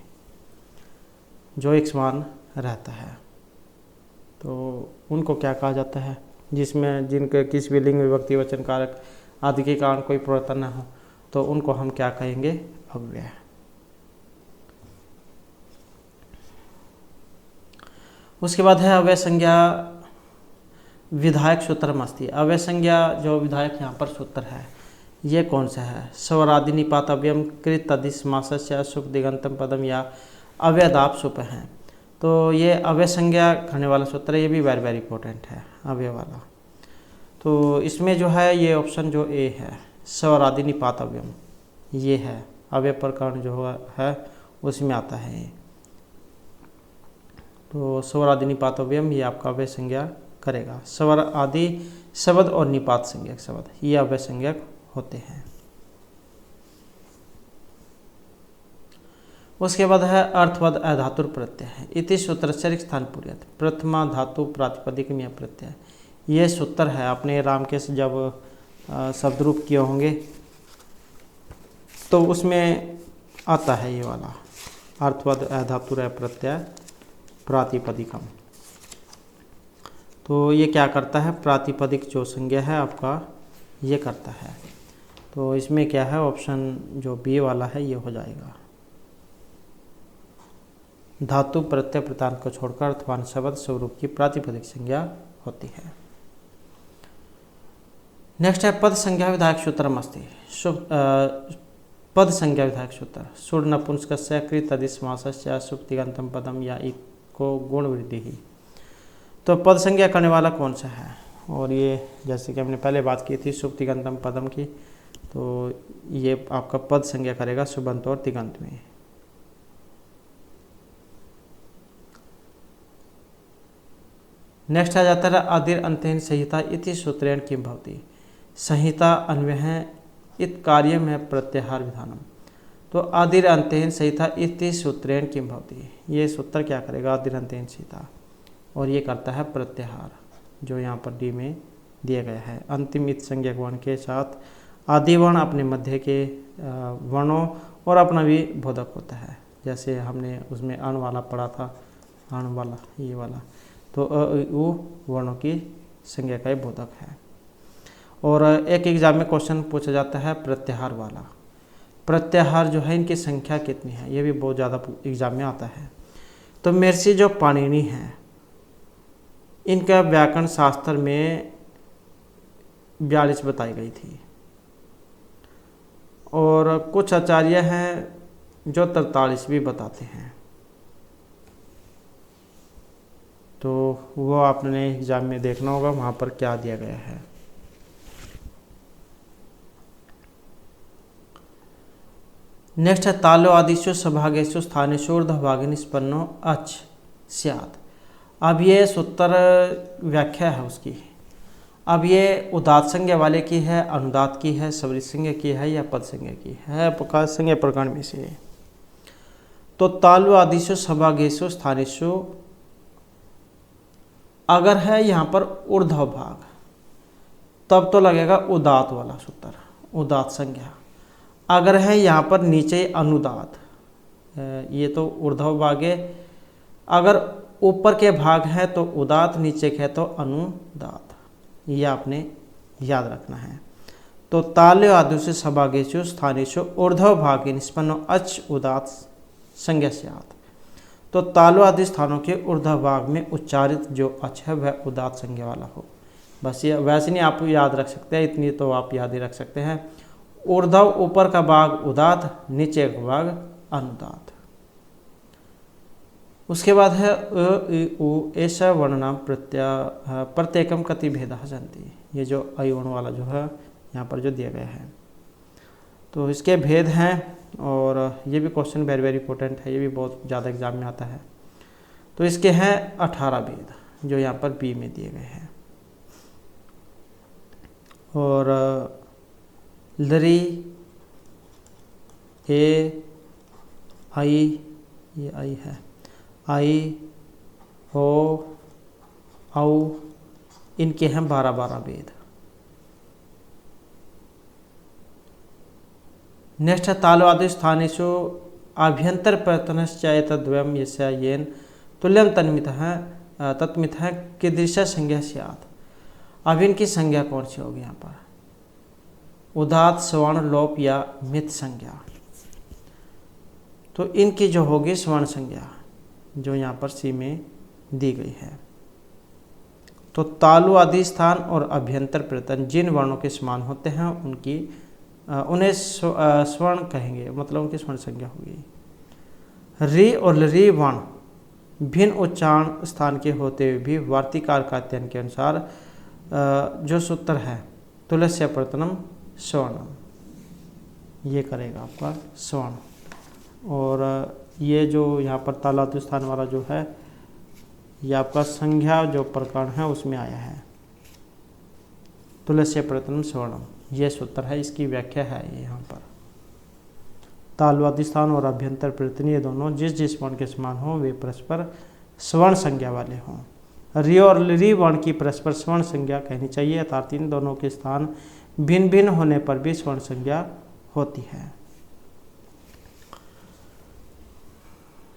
जो एक समान रहता है तो उनको क्या कहा जाता है? जिसमें जिनके किसी भी लिंग विभक्ति वचन कारक आदि के कारण कोई परिवर्तन न हो तो उनको हम क्या कहेंगे? अव्यय। उसके बाद है अव्यय संज्ञा विधायक सूत्रम अस्ति। अव्यय संज्ञा जो विधायक यहाँ पर सूत्र है ये कौन सा है? स्वरादि निपात अव्ययम कृत तदिसमासस्य सुख दिगंतम पदम या अव्ययदाप सुप हैं। तो ये अव्यय संज्ञा करने वाला सूत्र है, ये भी वेरी वेरी इंपॉर्टेंट है अव्यय वाला। तो इसमें जो है ये ऑप्शन जो ए है स्वरादि निपात अव्ययम, ये है अव्यय प्रकरण जो है उसमें आता है ये। तो स्वर आदि निपात अव्ययम ये आपका अव्यय संज्ञा करेगा। स्वर आदि शब्द और निपात संज्ञक शब्द ये अव्यय संज्ञक होते हैं। उसके बाद है अर्थवद अधातुर प्रत्यय है। इति सूत्र स्थान पूर्यत प्रथमा धातु प्रातिपदिक में प्रत्यय, ये सूत्र है। अपने राम के जब शब्द रूप किए होंगे तो उसमें आता है ये वाला अर्थवद अधातुर प्रत्यय प्रातिपदिकम। तो ये क्या करता है? प्रातिपदिक जो संज्ञा है आपका ये करता है। तो इसमें क्या है? ऑप्शन जो बी वाला है ये हो जाएगा। धातु प्रत्यय प्रतान को छोड़कर अर्थवान शब्द स्वरूप की प्रातिपदिक संज्ञा होती है। नेक्स्ट है पद संज्ञा विधायक सूत्रम अस्ति। पद संज्ञा विधायक सूत्र सुड़ नपुंसकस्य कृत तदिसमासस्य सुख दिगंतम पदम या को गुण वृद्धि ही। तो पद संज्ञा करने वाला कौन सा है? और ये जैसे कि हमने पहले बात की थी सुख तिगंतम पदम की, तो ये आपका पद संज्ञा करेगा सुबंत और तिगंत में। नेक्स्ट आ जाता है आदिर अंतेन संहिता इति सूत्रेण किं भवति। संहिता अन्वय इत कार्य में प्रत्याहार विधानम। तो आदिर अंतेन संहिता इति सूत्रेण किं भवति, ये सूत्र क्या करेगा, आदिर अंतेन संहिता, और ये करता है प्रत्याहार, जो यहाँ पर डी में दिया गया है। अंतिम इत संज्ञक वर्ण के साथ आदि वर्ण अपने मध्य के वर्णों और अपना भी बोधक होता है। जैसे हमने उसमें अण वाला पढ़ा था, अण वाला ये वाला, तो वो वर्णों की संज्ञा का ही बोधक है। और एक एग्जाम में क्वेश्चन पूछा जाता है प्रत्याहार वाला। प्रत्याहार जो है इनकी संख्या कितनी है, ये भी बहुत ज़्यादा एग्जाम में आता है। तो महर्षि जो पाणिनि हैं इनका व्याकरण शास्त्र में 42 बताई गई थी, और कुछ आचार्य हैं जो 43 भी बताते हैं। तो वो आपने एग्जाम में देखना होगा वहाँ पर क्या दिया गया है। नेक्स्ट है तालो आदिशु सभागेशु स्थानेषु ऊर्ध्वभागे निष्पन्नो अच स्यात्। अब ये सूत्र व्याख्या है उसकी। अब ये उदात्त संज्ञा वाले की है, अनुदात की है, सवरित संज्ञा की है या पद संज्ञा की है, प्रकार संज्ञा प्रकरण में से। तो तालु आदिशु सभागेशु स्थानेषु अगर है यहाँ पर ऊर्ध्व भाग तब तो लगेगा उदात वाला सूत्र, उदात संज्ञा। अगर है यहाँ पर नीचे अनुदात, ये तो ऊर्ध्व भाग है। अगर ऊपर के भाग है तो उदात, नीचे के है तो अनुदात, ये आपने याद रखना है। तो ताल्य आदिशु सभागेषु स्थानेषु ऊर्ध्व भागे निष्पन्नो अच उदात संज्ञा स्यात्। तो तालु आदि स्थानों के ऊर्ध्व भाग में उच्चारित जो अच है वह उदात संज्ञा वाला हो। बस ये वैसे नहीं आप याद रख सकते हैं, इतनी तो आप याद ही रख सकते हैं। ऊर्ध्व ऊपर का भाग उदात, नीचे का भाग अनुदात। उसके बाद है ऐसा वर्णनाम प्रत्येकम कति भेदा सन्ति। ये जो अय वर्ण वाला जो है यहाँ पर जो दिया गया है, तो इसके भेद हैं, और ये भी क्वेश्चन वेरी वेरी इंपॉर्टेंट है, ये भी बहुत ज़्यादा एग्जाम में आता है। तो इसके हैं 18 भेद जो यहाँ पर बी में दिए गए हैं। और लरी ए आई, ये आई है, आई ओ औ, इनके हैं 12-12 भेद। नेक्स्ट है तालु आदि स्थानेषु आभ्यंतर प्रयत्नश्चैतद्वयम् यस्य येन तुल्यम तत्मितः कीदृशा संज्ञा स्यात्। अब इनकी संज्ञा कौन सी होगी यहाँ पर, उदात, स्वर्ण, लोप या मित संज्ञा। तो इनकी जो होगी स्वर्ण संज्ञा, जो यहाँ पर सी में दी गई है। तो तालु आदि स्थान और अभ्यंतर प्रयत्न जिन वर्णों के समान होते हैं उन्हें स्वर्ण कहेंगे, मतलब उनकी स्वर्ण संज्ञा होगी। री और री वर्ण भिन्न उच्चारण स्थान के होते हुए भी वार्तिकार का अध्ययन के अनुसार जो सूत्र है तुलस्य प्रतनम स्वर्णम, ये करेगा आपका स्वर्ण। और ये जो यहाँ पर तालातु स्थान वाला जो है ये आपका संज्ञा जो प्रकरण है उसमें आया है, तुलस्य प्रतनम स्वर्णम, ये सूत्र है, इसकी व्याख्या है ये यहाँ पर। तालु आदि स्थान और अभ्यंतर प्रत्यय ये दोनों जिस जिस वर्ण के समान हो वे परस्पर स्वर्ण संज्ञा वाले हों। री और री वर्ण की परस्पर स्वर्ण संज्ञा कहनी चाहिए, अर्थात इन दोनों के स्थान भिन्न भिन्न होने पर भी स्वर्ण संज्ञा होती है।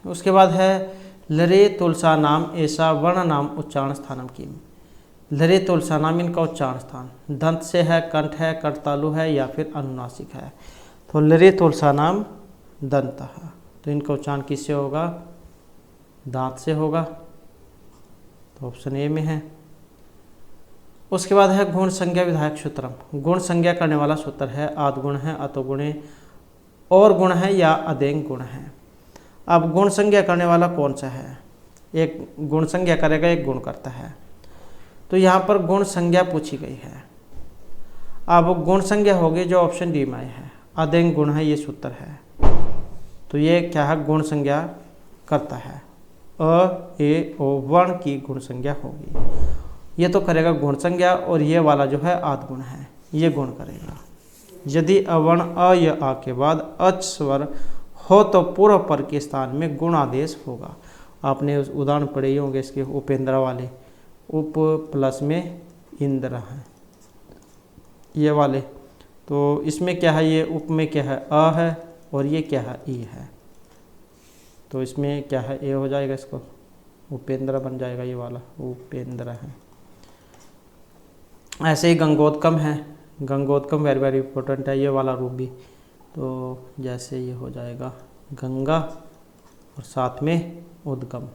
उसके बाद है लरे तुलसा नाम ऐसा वर्ण नाम उच्चारण स्थानम की। लरे तुलसा नाम इनका उच्चारण स्थान दंत से है, कंठ है, कंठतालु है या फिर अनुनासिक है। तो लरे तुलसा नाम दंत है, तो इनका उच्चारण किससे होगा, दांत से होगा, तो ऑप्शन ए में है। उसके बाद है गुण संज्ञा विधायक सूत्रम। गुण संज्ञा करने वाला सूत्र है आदगुण है, अतोगुणे और गुण है या अदेंग गुण है। अब गुण संज्ञा करने वाला कौन सा है, एक गुण संज्ञा करेगा, एक गुण करता है। तो यहाँ पर गुण संज्ञा पूछी गई है। अब गुण संज्ञा होगी जो ऑप्शन डी में है, अदेंग गुण है, ये सूत्र है। तो ये क्या है, गुण संज्ञा करता है। अ ए ओ वर्ण की गुण संज्ञा होगी। ये तो करेगा गुण संज्ञा और ये वाला जो है आद्गुण है, ये गुण करेगा। यदि अवर्ण अ या आ के बाद अच स्वर हो तो पूर्व पर के स्थान में गुण आदेश होगा। आपने उस उदाहरण पढ़े ही होंगे इसके, उपेंद्र वाले, उप प्लस में इंद्र है ये वाले। तो इसमें क्या है, ये उप में क्या है अ है और ये क्या है ई है, तो इसमें क्या है ए हो जाएगा, इसको उपेंद्र बन जाएगा, ये वाला उपेंद्र है। ऐसे ही गंगोत्कम है, गंगोत्कम वेरी वेरी इंपॉर्टेंट है ये वाला रूप भी। तो जैसे ये हो जाएगा गंगा और साथ में उद्गम,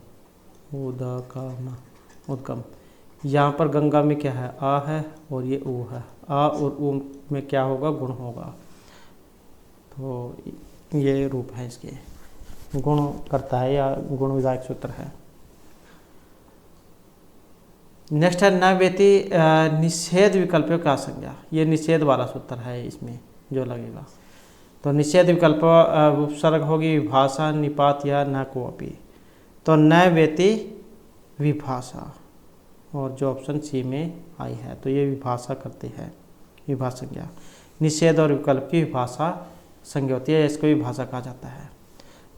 उदगम, उद्गम। यहाँ पर गंगा में क्या है आ है और ये ऊ है, आ और ऊ में क्या होगा गुण होगा। तो ये रूप है इसके, गुण करता है या गुण विधायक सूत्र है। नेक्स्ट है न व्यति निषेध विकल्प का संज्ञा, ये निषेध वाला सूत्र है इसमें जो लगेगा। तो निषेध विकल्प उपसर्ग होगी विभाषा, निपात या न कोपी। तो न व्यति विभाषा, और जो ऑप्शन सी में आई है तो ये विभाषा करते हैं, विभाषा संज्ञा। निषेध और विकल्प की विभाषा संज्ञा होती है, इसको विभाषा कहा जाता है।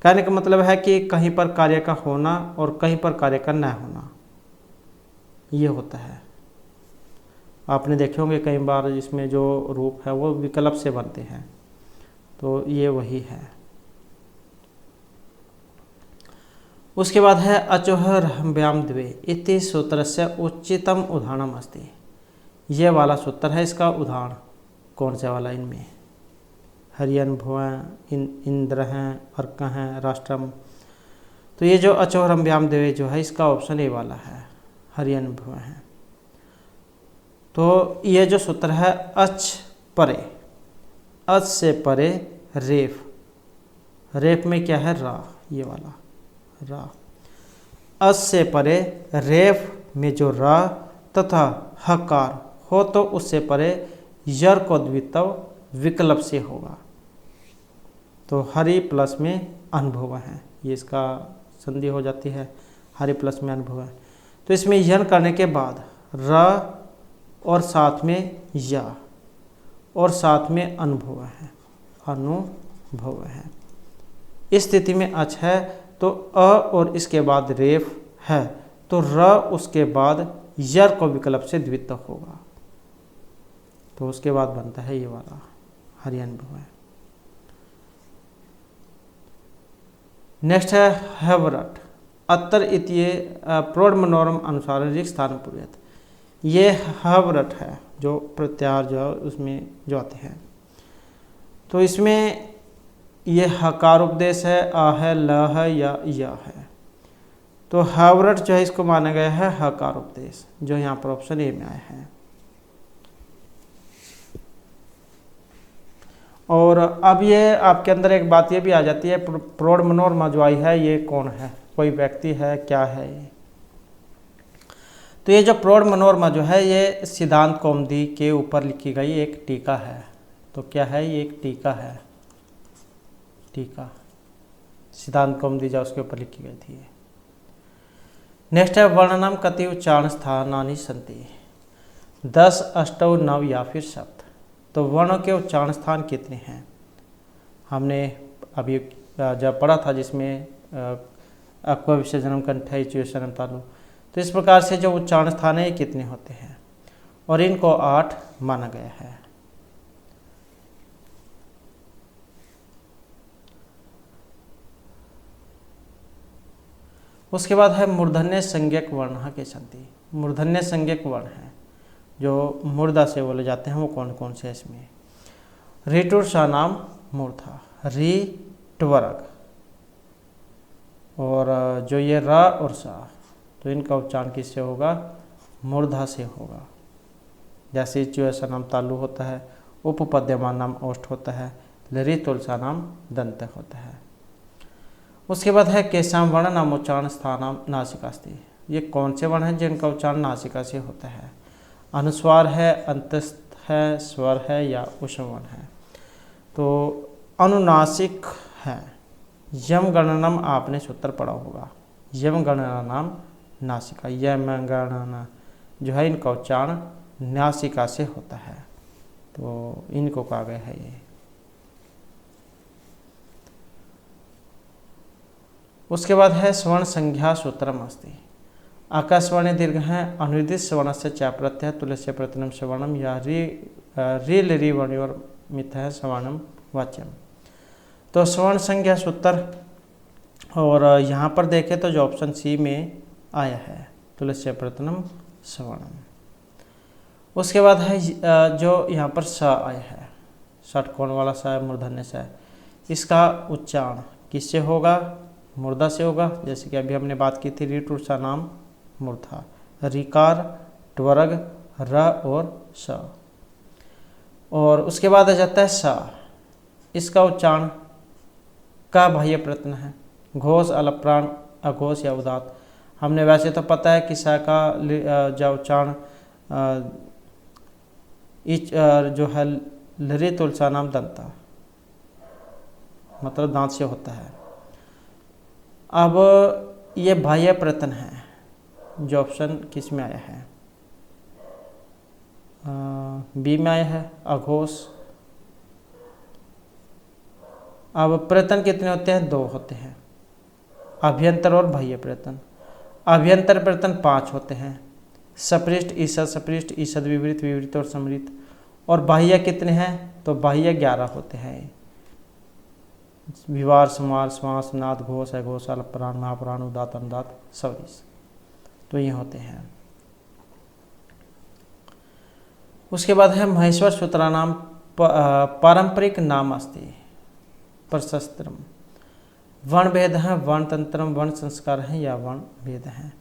कहने का मतलब है कि कहीं पर कार्य का होना और कहीं पर कार्य का न होना, ये होता है। आपने देखे होंगे कई बार इसमें जो रूप है वो विकल्प से बनते हैं, तो ये वही है। उसके बाद है अचोहरभ्याम द्वे इति सूत्रस्य उच्चतम उदाहरणम अस्ति। ये वाला सूत्र है, इसका उदाहरण कौन सा वाला, इनमें हरियन भुवन इंद्र हैं, अर्क हैं, राष्ट्रम। तो ये जो अचोहरभ्याम द्वे जो है इसका ऑप्शन ए वाला है, हरियन भुवन है। तो ये जो सूत्र है अच परे, अच से परे रेफ, रेफ में क्या है रा, ये वाला रा। अच से परे रेफ में जो रा तथा हकार हो तो उससे परे यर को द्वित्व विकल्प से होगा। तो हरि प्लस में अनुभव है, ये इसका संधि हो जाती है, हरि प्लस में अनुभव है। तो इसमें यन करने के बाद र और साथ में या और साथ में अनुभव है, अनुभव है। इस स्थिति में अच है तो अ और इसके बाद रेफ है तो र उसके बाद यर को विकल्प से द्वित्व होगा। तो उसके बाद बनता है ये वाला हरिअनुभव है। नेक्स्ट है हैवरट अत्तर इतिये प्रौढ़ मनोरम अनुसार रिक्त स्थान पूर्यत। ये हैवरट है जो प्रत्याहार जो है उसमें जो आते हैं। तो इसमें ये हकार उपदेश है, आ है, ल है या है। तो हैवरट जो है इसको माना गया है हकार उपदेश, जो यहाँ पर ऑप्शन ए में आया है। और अब ये आपके अंदर एक बात ये भी आ जाती है, प्रौढ़ मनोरमा जो आई है ये कौन है, कोई व्यक्ति है, क्या है ये। तो ये जो प्रौढ़ मनोरमा जो है ये सिद्धांत कौमुदी के ऊपर लिखी गई एक टीका है। तो क्या है ये, एक टीका है, टीका सिद्धांत कौमुदी जो उसके ऊपर लिखी गई थी। नेक्स्ट है वर्णनम कति उच्चारण स्थानानि सन्ति 10, 8, 9 या फिर सप्त। तो वर्णों के उच्चारण स्थान कितने हैं, हमने अभी जब पढ़ा था जिसमें अक्वा विसर्जनम कंठई च्युशनम तालु। तो इस प्रकार से जो उच्चारण स्थान है ये कितने होते हैं और इनको 8 माना गया है। उसके बाद है मूर्धन्य संज्ञक वर्ण के संति। मूर्धन्य संज्ञक वर्ण है जो मूर्धा से बोले जाते हैं, वो कौन कौन से इसमें ऋटुर सा नाम मूर्धा, री ट्वरक, और जो ये रा और सा तो इनका उच्चारण किससे होगा, मूर्धा से होगा। जैसे च्युसा नाम तालु होता है, उपपद्यमान नाम ओष्ठ होता है, लरी तुलसा नाम दंत होता है। उसके बाद है केशाम वर्ण नाम उच्चारण स्थान नासिकास्ति। ये कौन से वर्ण हैं जिनका उच्चारण नासिका से होता है, अनुस्वार है, अंतस्थ है, स्वर है या उष्मवर्ण है। तो अनुनासिक है, यम गणनम आपने सूत्र पढ़ा होगा, यम गणना नाम नासिका। यम गणना जो है इनका उच्चारण नासिका से होता है, तो इनको कहा गया है ये। उसके बाद है स्वर्ण संज्ञा सूत्रम अस्ति। आकाशवाणी दीर्घ है अनुदित स्वर्ण से चा प्रत्यय तुलस्य प्रत्यनम स्वर्णम या रील री वर्ण्योर मिथ है स्वर्णम वाच्यम। तो स्वर्ण संज्ञा सूत्र, और यहाँ पर देखें तो जो ऑप्शन सी में आया है तुलस्य प्रत्यनम स्वर्णम। उसके बाद है जो यहाँ पर स आया है, षटकोण वाला स मूर्धन्य स, इसका उच्चारण किससे होगा? मूर्धा से होगा। जैसे कि अभी हमने बात की थी ऋतु सा नाम मूर्धा, रिकार, ट्वर्ग, र और स। और उसके बाद आ जाता है स, इसका उच्चारण का बाह्य प्रत्यय है, घोष, अलप्राण, अघोष या उदात। हमने वैसे तो पता है कि स का जो उच्चारण जो है लरी तुलसा नाम दंता, मतलब दांत से होता है। अब ये बाह्य प्रत्यय है, जो ऑप्शन किस में आया है? बी में आया है, अघोष। अब प्रत्यय कितने होते हैं? 2 होते हैं, अभ्यंतर और बाह्य प्रत्यय। अभ्यंतर प्रत्यय 5 होते हैं, सपृष्ठ, ईसद, सपृष्ठ, ईसद, विवृत, विवृत और समृत। और बाह्य कितने हैं? तो बाह्य 11 होते हैं, विवार, समार, श्वास, नाद, घोष, अघोष, अलप्राण, महाप्राण, उदात, अनुदात, सवरिस। तो ये होते हैं। उसके बाद है महेश्वर सूत्रा नाम पारंपरिक नाम अस्ति प्रशस्त्रम। वर्ण भेद है, वर्ण तंत्रम, वर्ण संस्कार है या वर्ण भेद है।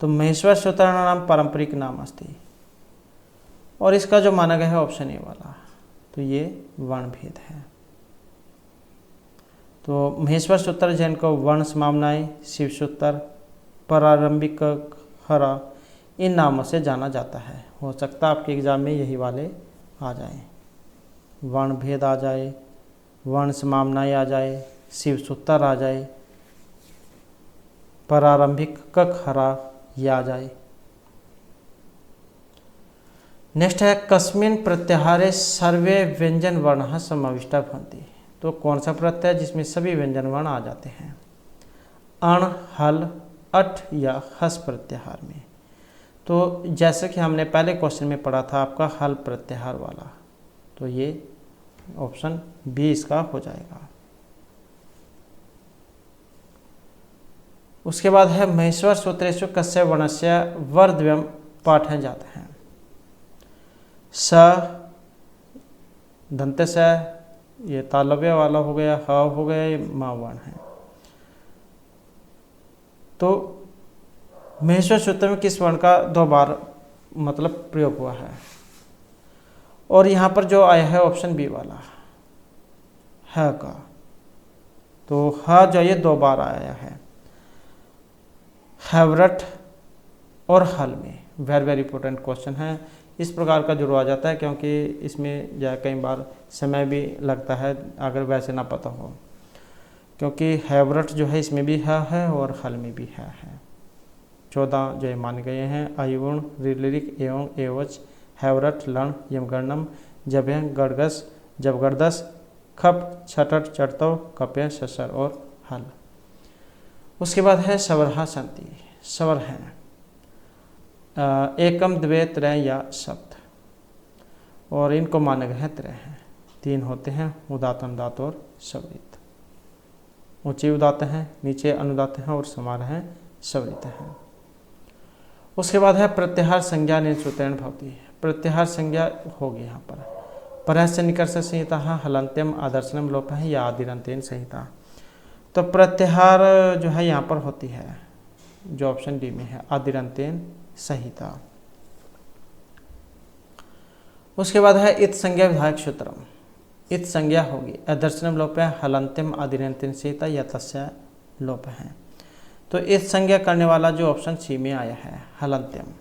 तो महेश्वर सूत्रा नाम पारंपरिक नाम अस्ति, और इसका जो माना गया है ऑप्शन ए वाला, तो ये वर्ण भेद है। तो महेश्वर सूत्र जिनको वर्ण समामनाएं, शिव सूत्र, प्रारंभिक हरा, इन नामों से जाना जाता है। हो सकता है आपके एग्जाम में यही वाले आ जाए, वर्ण भेद आ जाए, वर्ण समामनाएं आ जाए, शिव सूत्र आ जाए, प्रारंभिक कक हरा ये आ जाए। नेक्स्ट है कस्मिन् प्रत्याहारे सर्वे व्यंजन वर्ण समाविष्टा भवन्ति। तो कौन सा प्रत्यय जिसमें सभी व्यंजन वर्ण आ जाते हैं? अण, हल, अठ या हस प्रत्याहार में। तो जैसे कि हमने पहले क्वेश्चन में पढ़ा था आपका हल प्रत्याहार वाला, तो ये ऑप्शन बी इसका हो जाएगा। उसके बाद है महेश्वर सूत्रेषु कस्य वर्णस्य वर्धव्यम पाठन जाता है। स, दंत स, ये तालव्य वाला हो गया, ह हो गया, ये माँ वर्ण है। तो महेश्वर सूत्र में किस वर्ण का 2 बार मतलब प्रयोग हुआ है? और यहाँ पर जो आया है ऑप्शन बी वाला ह का, तो ह जो ये 2 बार आया है, हैवरट और हल में। वेरी वेरी इंपॉर्टेंट क्वेश्चन है, इस प्रकार का जरूर आ जाता है, क्योंकि इसमें जो कई बार समय भी लगता है अगर वैसे ना पता हो, क्योंकि हैवरट जो है इसमें भी है और हल में भी है। 14 जो माने गए हैं, आयुगुण, ऋलिक, एवं, एवच, हैवरट, लण, यमगणनम, जभ्य, गड़गस, जबगरदस, खप, छटट, चटतव, कप्य, ससर और हल। उसके बाद है सवरहा संति। सवर है एकम, द्वे, त्रय या सप्त, और इनको माने गए हैं 3 हैं। 3 होते हैं, उदात, अनुदात और सवरित। ऊंचे उदात हैं, नीचे अनुदात हैं और समार हैं, सवरित हैं। उसके बाद है प्रत्याहार संज्ञा निसूत्रण भवति। प्रत्याहार संज्ञा होगी यहाँ पर परस्य निकर्ष संहिता, हलंत्यम, आदर्शनम लोप है या आदिरंत्यन संहिता। तो प्रत्याहार जो है यहाँ पर होती है, जो ऑप्शन डी में है, आदिरंत्यन संहिता। उसके बाद है इत संज्ञा विधायक सूत्रम। इत संज्ञा होगी, आदर्शनम लोप है, हलंत्यम, आदिरंत्यन संहिता या तस्य लोप है। तो इत संज्ञा करने वाला जो ऑप्शन सी में आया है, हलंत्यम,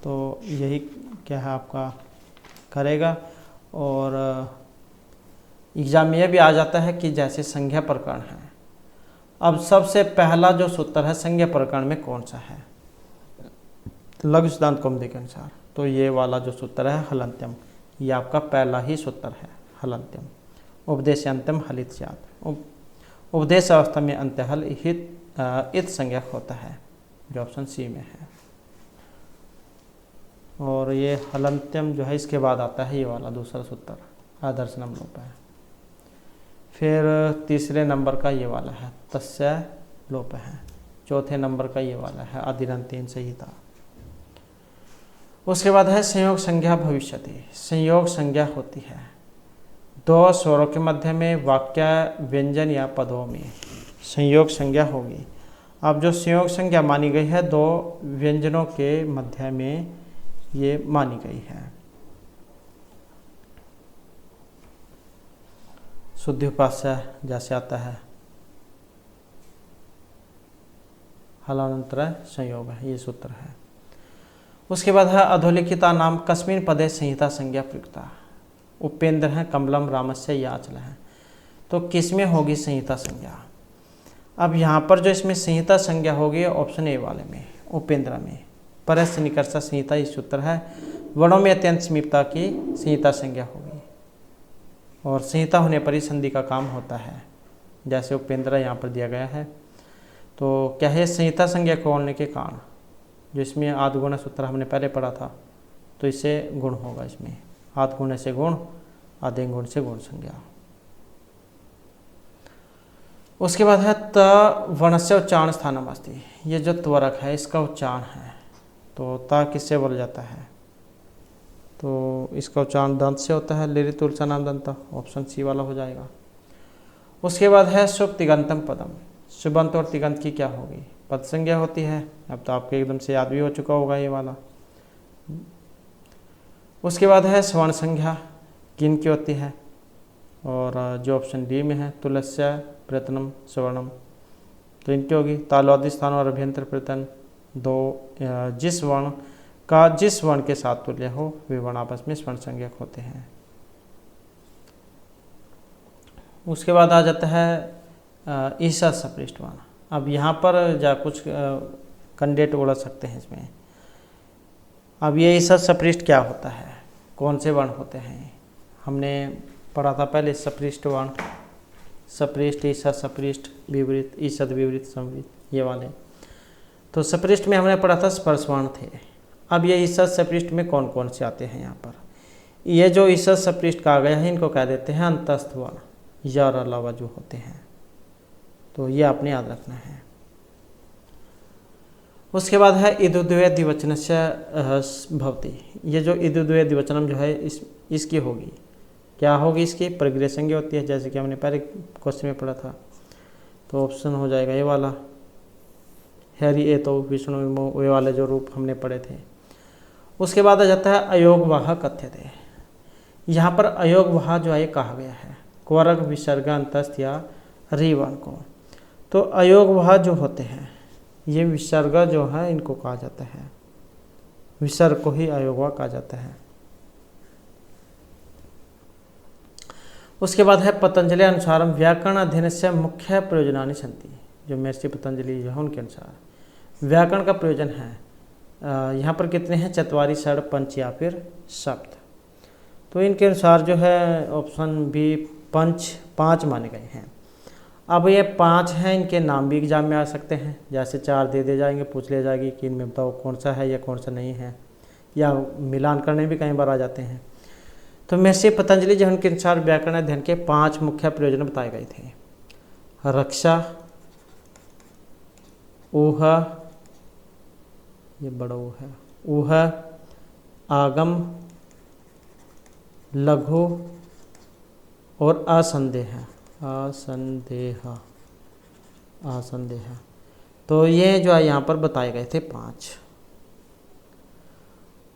तो यही क्या है आपका करेगा। और एग्जाम में यह भी आ जाता है कि जैसे संज्ञा प्रकरण है अब सबसे पहला जो सूत्र है संज्ञा प्रकरण में कौन सा है लघु सिद्धांत कौमुदी के अनुसार, तो ये वाला जो सूत्र है हलंत्यम, ये आपका पहला ही सूत्र है हलंत्यम। उपदेश अंत्यम हलित स्यात्, उपदेश अवस्था में अंत्य हल इत संज्ञक होता है, जो ऑप्शन सी में है। और ये हलंत्यम जो है इसके बाद आता है ये वाला दूसरा सूत्र आदर्शनम लोप है। फिर तीसरे नंबर का ये वाला है तस्य लोप है। चौथे नंबर का ये वाला है आदिरंतीन संहिता। उसके बाद है संयोग संज्ञा भविष्यति। संयोग संज्ञा होती है दो स्वरों के मध्य में, वाक्य व्यंजन या पदों में संयोग संज्ञा होगी। अब जो संयोग संज्ञा मानी गई है दो व्यंजनों के मध्य में ये मानी गई है। शुद्धि उपास्य जैसे आता है हलानंतर संयोग है, ये सूत्र है। उसके बाद है अधोलिखिता नाम कस्मिन पदे संहिता संज्ञा प्रयुक्ता। उपेंद्र है कमलम रामस्य याचल है, तो किसमें होगी संहिता संज्ञा। अब यहाँ पर जो इसमें संहिता संज्ञा होगी ऑप्शन ए वाले में उपेंद्र में। परस्य निकर्षा संहिता इस सूत्र है, वर्णों में अत्यंत समीपता की संहिता संज्ञा होगी और संहिता होने पर ही संधि का काम होता है, जैसे उपेंद्र यहाँ पर दिया गया है। तो क्या है संहिता संज्ञा को होने के कारण, जो इसमें आद्गुण सूत्र हमने पहले पढ़ा था, तो इससे गुण होगा। इसमें आद्गुण से गुण, आदें गुण से गुण संज्ञा। उसके बाद है त वर्णस्य उच्चारण स्थानम अस्ति। ये जो त्वरक है इसका उच्चारण है, तो ता किससे बोला जाता है, तो इसका उच्चारण दंत से होता है, लिरित तुलसा नाम दंत, ऑप्शन सी वाला हो जाएगा। उसके बाद है शुभ तिगंतम पदम। शुभंत और तिगंत की क्या होगी, पद संज्ञा होती है। अब तो आपके एकदम से याद भी हो चुका होगा ये वाला। उसके बाद है स्वर्ण संज्ञा किन की होती है, और जो ऑप्शन डी में है तुलस्य प्रयत्नम स्वर्णम, तो इनकी होगी तालवादी स्थान और अभ्यंतर प्रयत्न दो, जिस वर्ण के साथ तुल्य हो वे वर्ण आपस में स्वर्ण संज्ञक होते हैं। उसके बाद आ जाता है ईसा सपृष्ठ वर्ण। अब यहाँ पर जा कुछ कैंडिडेट बोल सकते हैं इसमें। अब ये ईसा सपृष्ठ क्या होता है, कौन से वर्ण होते हैं, हमने पढ़ा था पहले सपृष्ठ वर्ण, सपृष्ठ ईसा सपृष्ठ विवृत ईसद विवृत संवृत ये वाले। तो सपृष्ठ में हमने पढ़ा था स्पर्श वर्ण थे। अब ये ईसद सपृष्ठ में कौन कौन से आते हैं, यहाँ पर ये जो ईसद सपृष्ठ कहा गया है इनको कह देते हैं अंतस्थ वर्ण या और अलावा जो होते हैं, तो ये आपने याद रखना है। उसके बाद है इदुद्वय द्विवचन से भवती। ये जो इदुद्वय द्विवचनम जो है इसकी होगी, क्या होगी, इसकी प्रगृह संज्ञा होती है, जैसे कि हमने पहले क्वेश्चन में पढ़ा था। तो ऑप्शन हो जाएगा ये वाला हैरी ए तो विष्णु वे वाले जो रूप हमने पढ़े थे। उसके बाद आ जाता है अयोगवाह कथ्यते। यहाँ पर अयोगवाह जो है कहा गया है क्वरग विसर्ग अंतस्थ या रीवर्ण को। तो अयोगवाह जो होते हैं ये विसर्ग जो है इनको कहा जाता है, विसर्ग को ही अयोगवाह कहा जाता है। उसके बाद है पतंजलि अनुसार व्याकरण अध्ययन से मुख्य प्रयोजनानि सन्ति। जो महर्षि पतंजलि जो है उनके अनुसार व्याकरण का प्रयोजन है यहाँ पर कितने हैं, चतवारी षड पंच या फिर सप्त। तो इनके अनुसार जो है ऑप्शन बी पाँच माने गए हैं। अब ये 5 हैं, इनके नाम भी एग्जाम में आ सकते हैं, जैसे 4 दे जाएंगे, पूछ ले जाएगी कि इनमें बताओ कौन सा है या कौन सा नहीं है, या मिलान करने भी कई बार आ जाते हैं। तो महर्षि पतंजलि जो उनके अनुसार व्याकरण अध्ययन के 5 मुख्य प्रयोजन बताए गए थे। रक्षा, ऊह, ये बड़ा ऊह है, ऊह, आगम, लघु और असंदेह। तो ये जो है यहाँ पर बताए गए थे 5।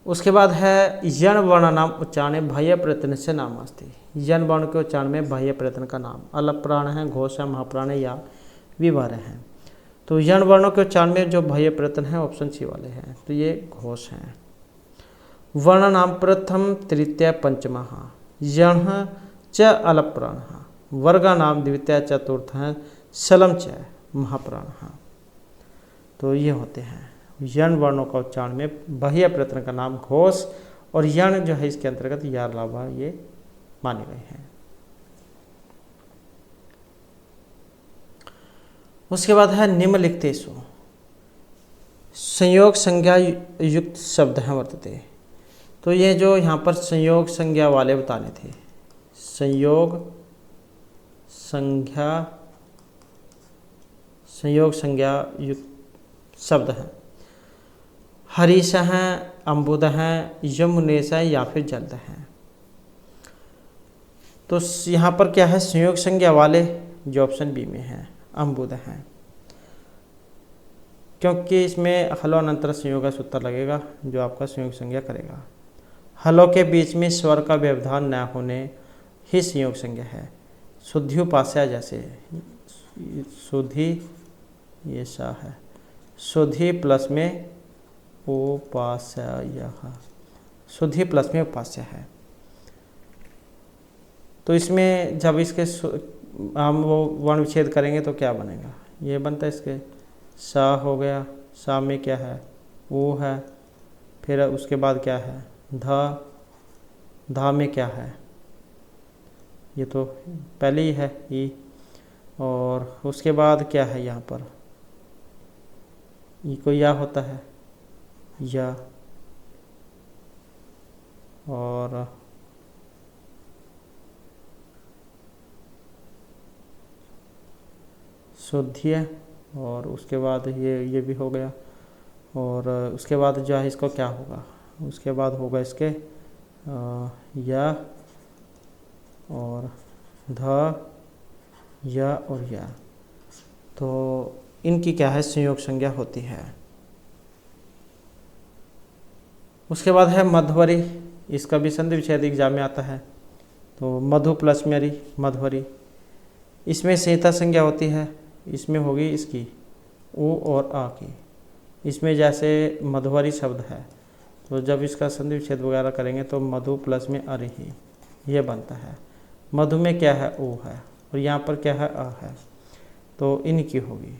उसके बाद है यण वर्ण नाम उच्चारण बाह्य प्रयत्न से नाम अस्ति। यण वर्ण के उच्चारण में बाह्य प्रयत्न का नाम अलप प्राण है, घोष है, महाप्राण है या विवर है। तो यण वर्णों के उच्चारण में जो बाह्य प्रयत्न है ऑप्शन सी वाले हैं, तो ये घोष हैं। वर्ण नाम प्रथम तृतीय पंचम यण च अलप प्राण, वर्गा नाम द्वितीय चतुर्थ शलम च महाप्राण। हाँ, तो ये होते हैं यण वर्णों का उच्चारण में बाह्य प्रयत्न का नाम घोष, और यण जो है इसके अंतर्गत यार लाभा ये माने गए हैं। उसके बाद है निम्नलिखितेषु संयोग संज्ञा युक्त शब्द हैं वर्तते। तो ये जो यहाँ पर संयोग संज्ञा वाले बताने थे, संयोग संज्ञा युक्त शब्द हैं, हरीश हैं, अम्बुद हैं, यमुनेश हैं या फिर जल्द हैं। तो यहाँ पर क्या है, संयोग संज्ञा वाले जो ऑप्शन बी में है अम्बुद हैं, क्योंकि इसमें हलो अनंतर संयोग का सूत्र लगेगा जो आपका संयोग संज्ञा करेगा। हलों के बीच में स्वर का व्यवधान न होने ही संयोग संज्ञा है। शुद्धि उपास्या जैसे शुद्धि, ये सा है, शुद्धि प्लस में उपास्य, शुद्धि प्लस में उपास्य है। तो इसमें जब इसके हम वो वर्ण विच्छेद करेंगे तो क्या बनेगा, ये बनता है इसके सा हो गया, सा में क्या है वो है, फिर उसके बाद क्या है धा में क्या है, ये तो पहले ही है ई, और उसके बाद क्या है यहाँ पर ई को या होता है या, और शुद्धिय, और उसके बाद ये भी हो गया, और उसके बाद जो है इसको क्या होगा, उसके बाद होगा इसके या और ध या और या। तो इनकी क्या है संयोग संज्ञा होती है। उसके बाद है मध्वरी, इसका भी संधि विच्छेद एग्जाम में आता है। तो मधु प्लस मेरी मध्वरी, इसमें संहिता संज्ञा होती है, इसमें होगी इसकी ओ और आ की। इसमें जैसे मधुवरी शब्द है तो जब इसका संधि विच्छेद वगैरह करेंगे तो मधु प्लस में अरिही ये बनता है। मधु में क्या है ओ है, और यहाँ पर क्या है आ है, तो इनकी होगी।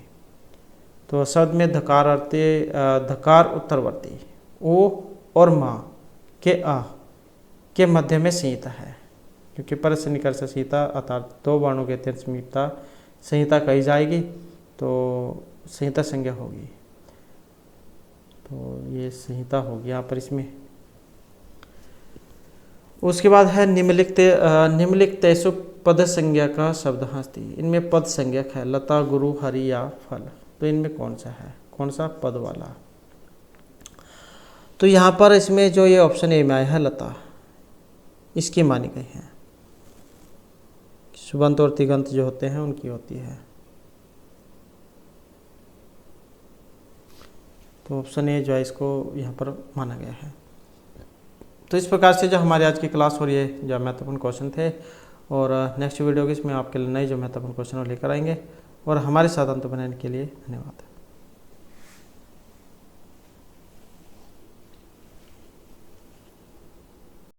तो शब्द में धकार अर्थे धकार उत्तरवर्ती ओ और माँ के आ के मध्य में संहिता है, क्योंकि पर से निकल से संहिता अर्थात दो वर्णों के अत्यंत समीपता संहिता कही जाएगी, तो संहिता संज्ञा होगी। तो ये संहिता होगी यहाँ पर इसमें। उसके बाद है निम्नलिखितेषु पद संज्ञा का शब्द हस्ती। इनमें पद संज्ञक है लता, गुरु, हरि या फल। तो इनमें कौन सा है, कौन सा पद वाला। तो यहाँ पर इसमें जो ये ऑप्शन ए में आया है लता, इसकी मानी गई है। सुबंत और तिगंत जो होते हैं उनकी होती है। तो ऑप्शन ए जो है इसको यहाँ पर माना गया है। तो इस प्रकार से जो हमारी आज की क्लास हो रही है, जो महत्वपूर्ण क्वेश्चन थे, और नेक्स्ट वीडियो की इसमें आपके लिए नए जो महत्वपूर्ण क्वेश्चन लेकर आएंगे। और हमारे साथ अंत बनाने के लिए धन्यवाद।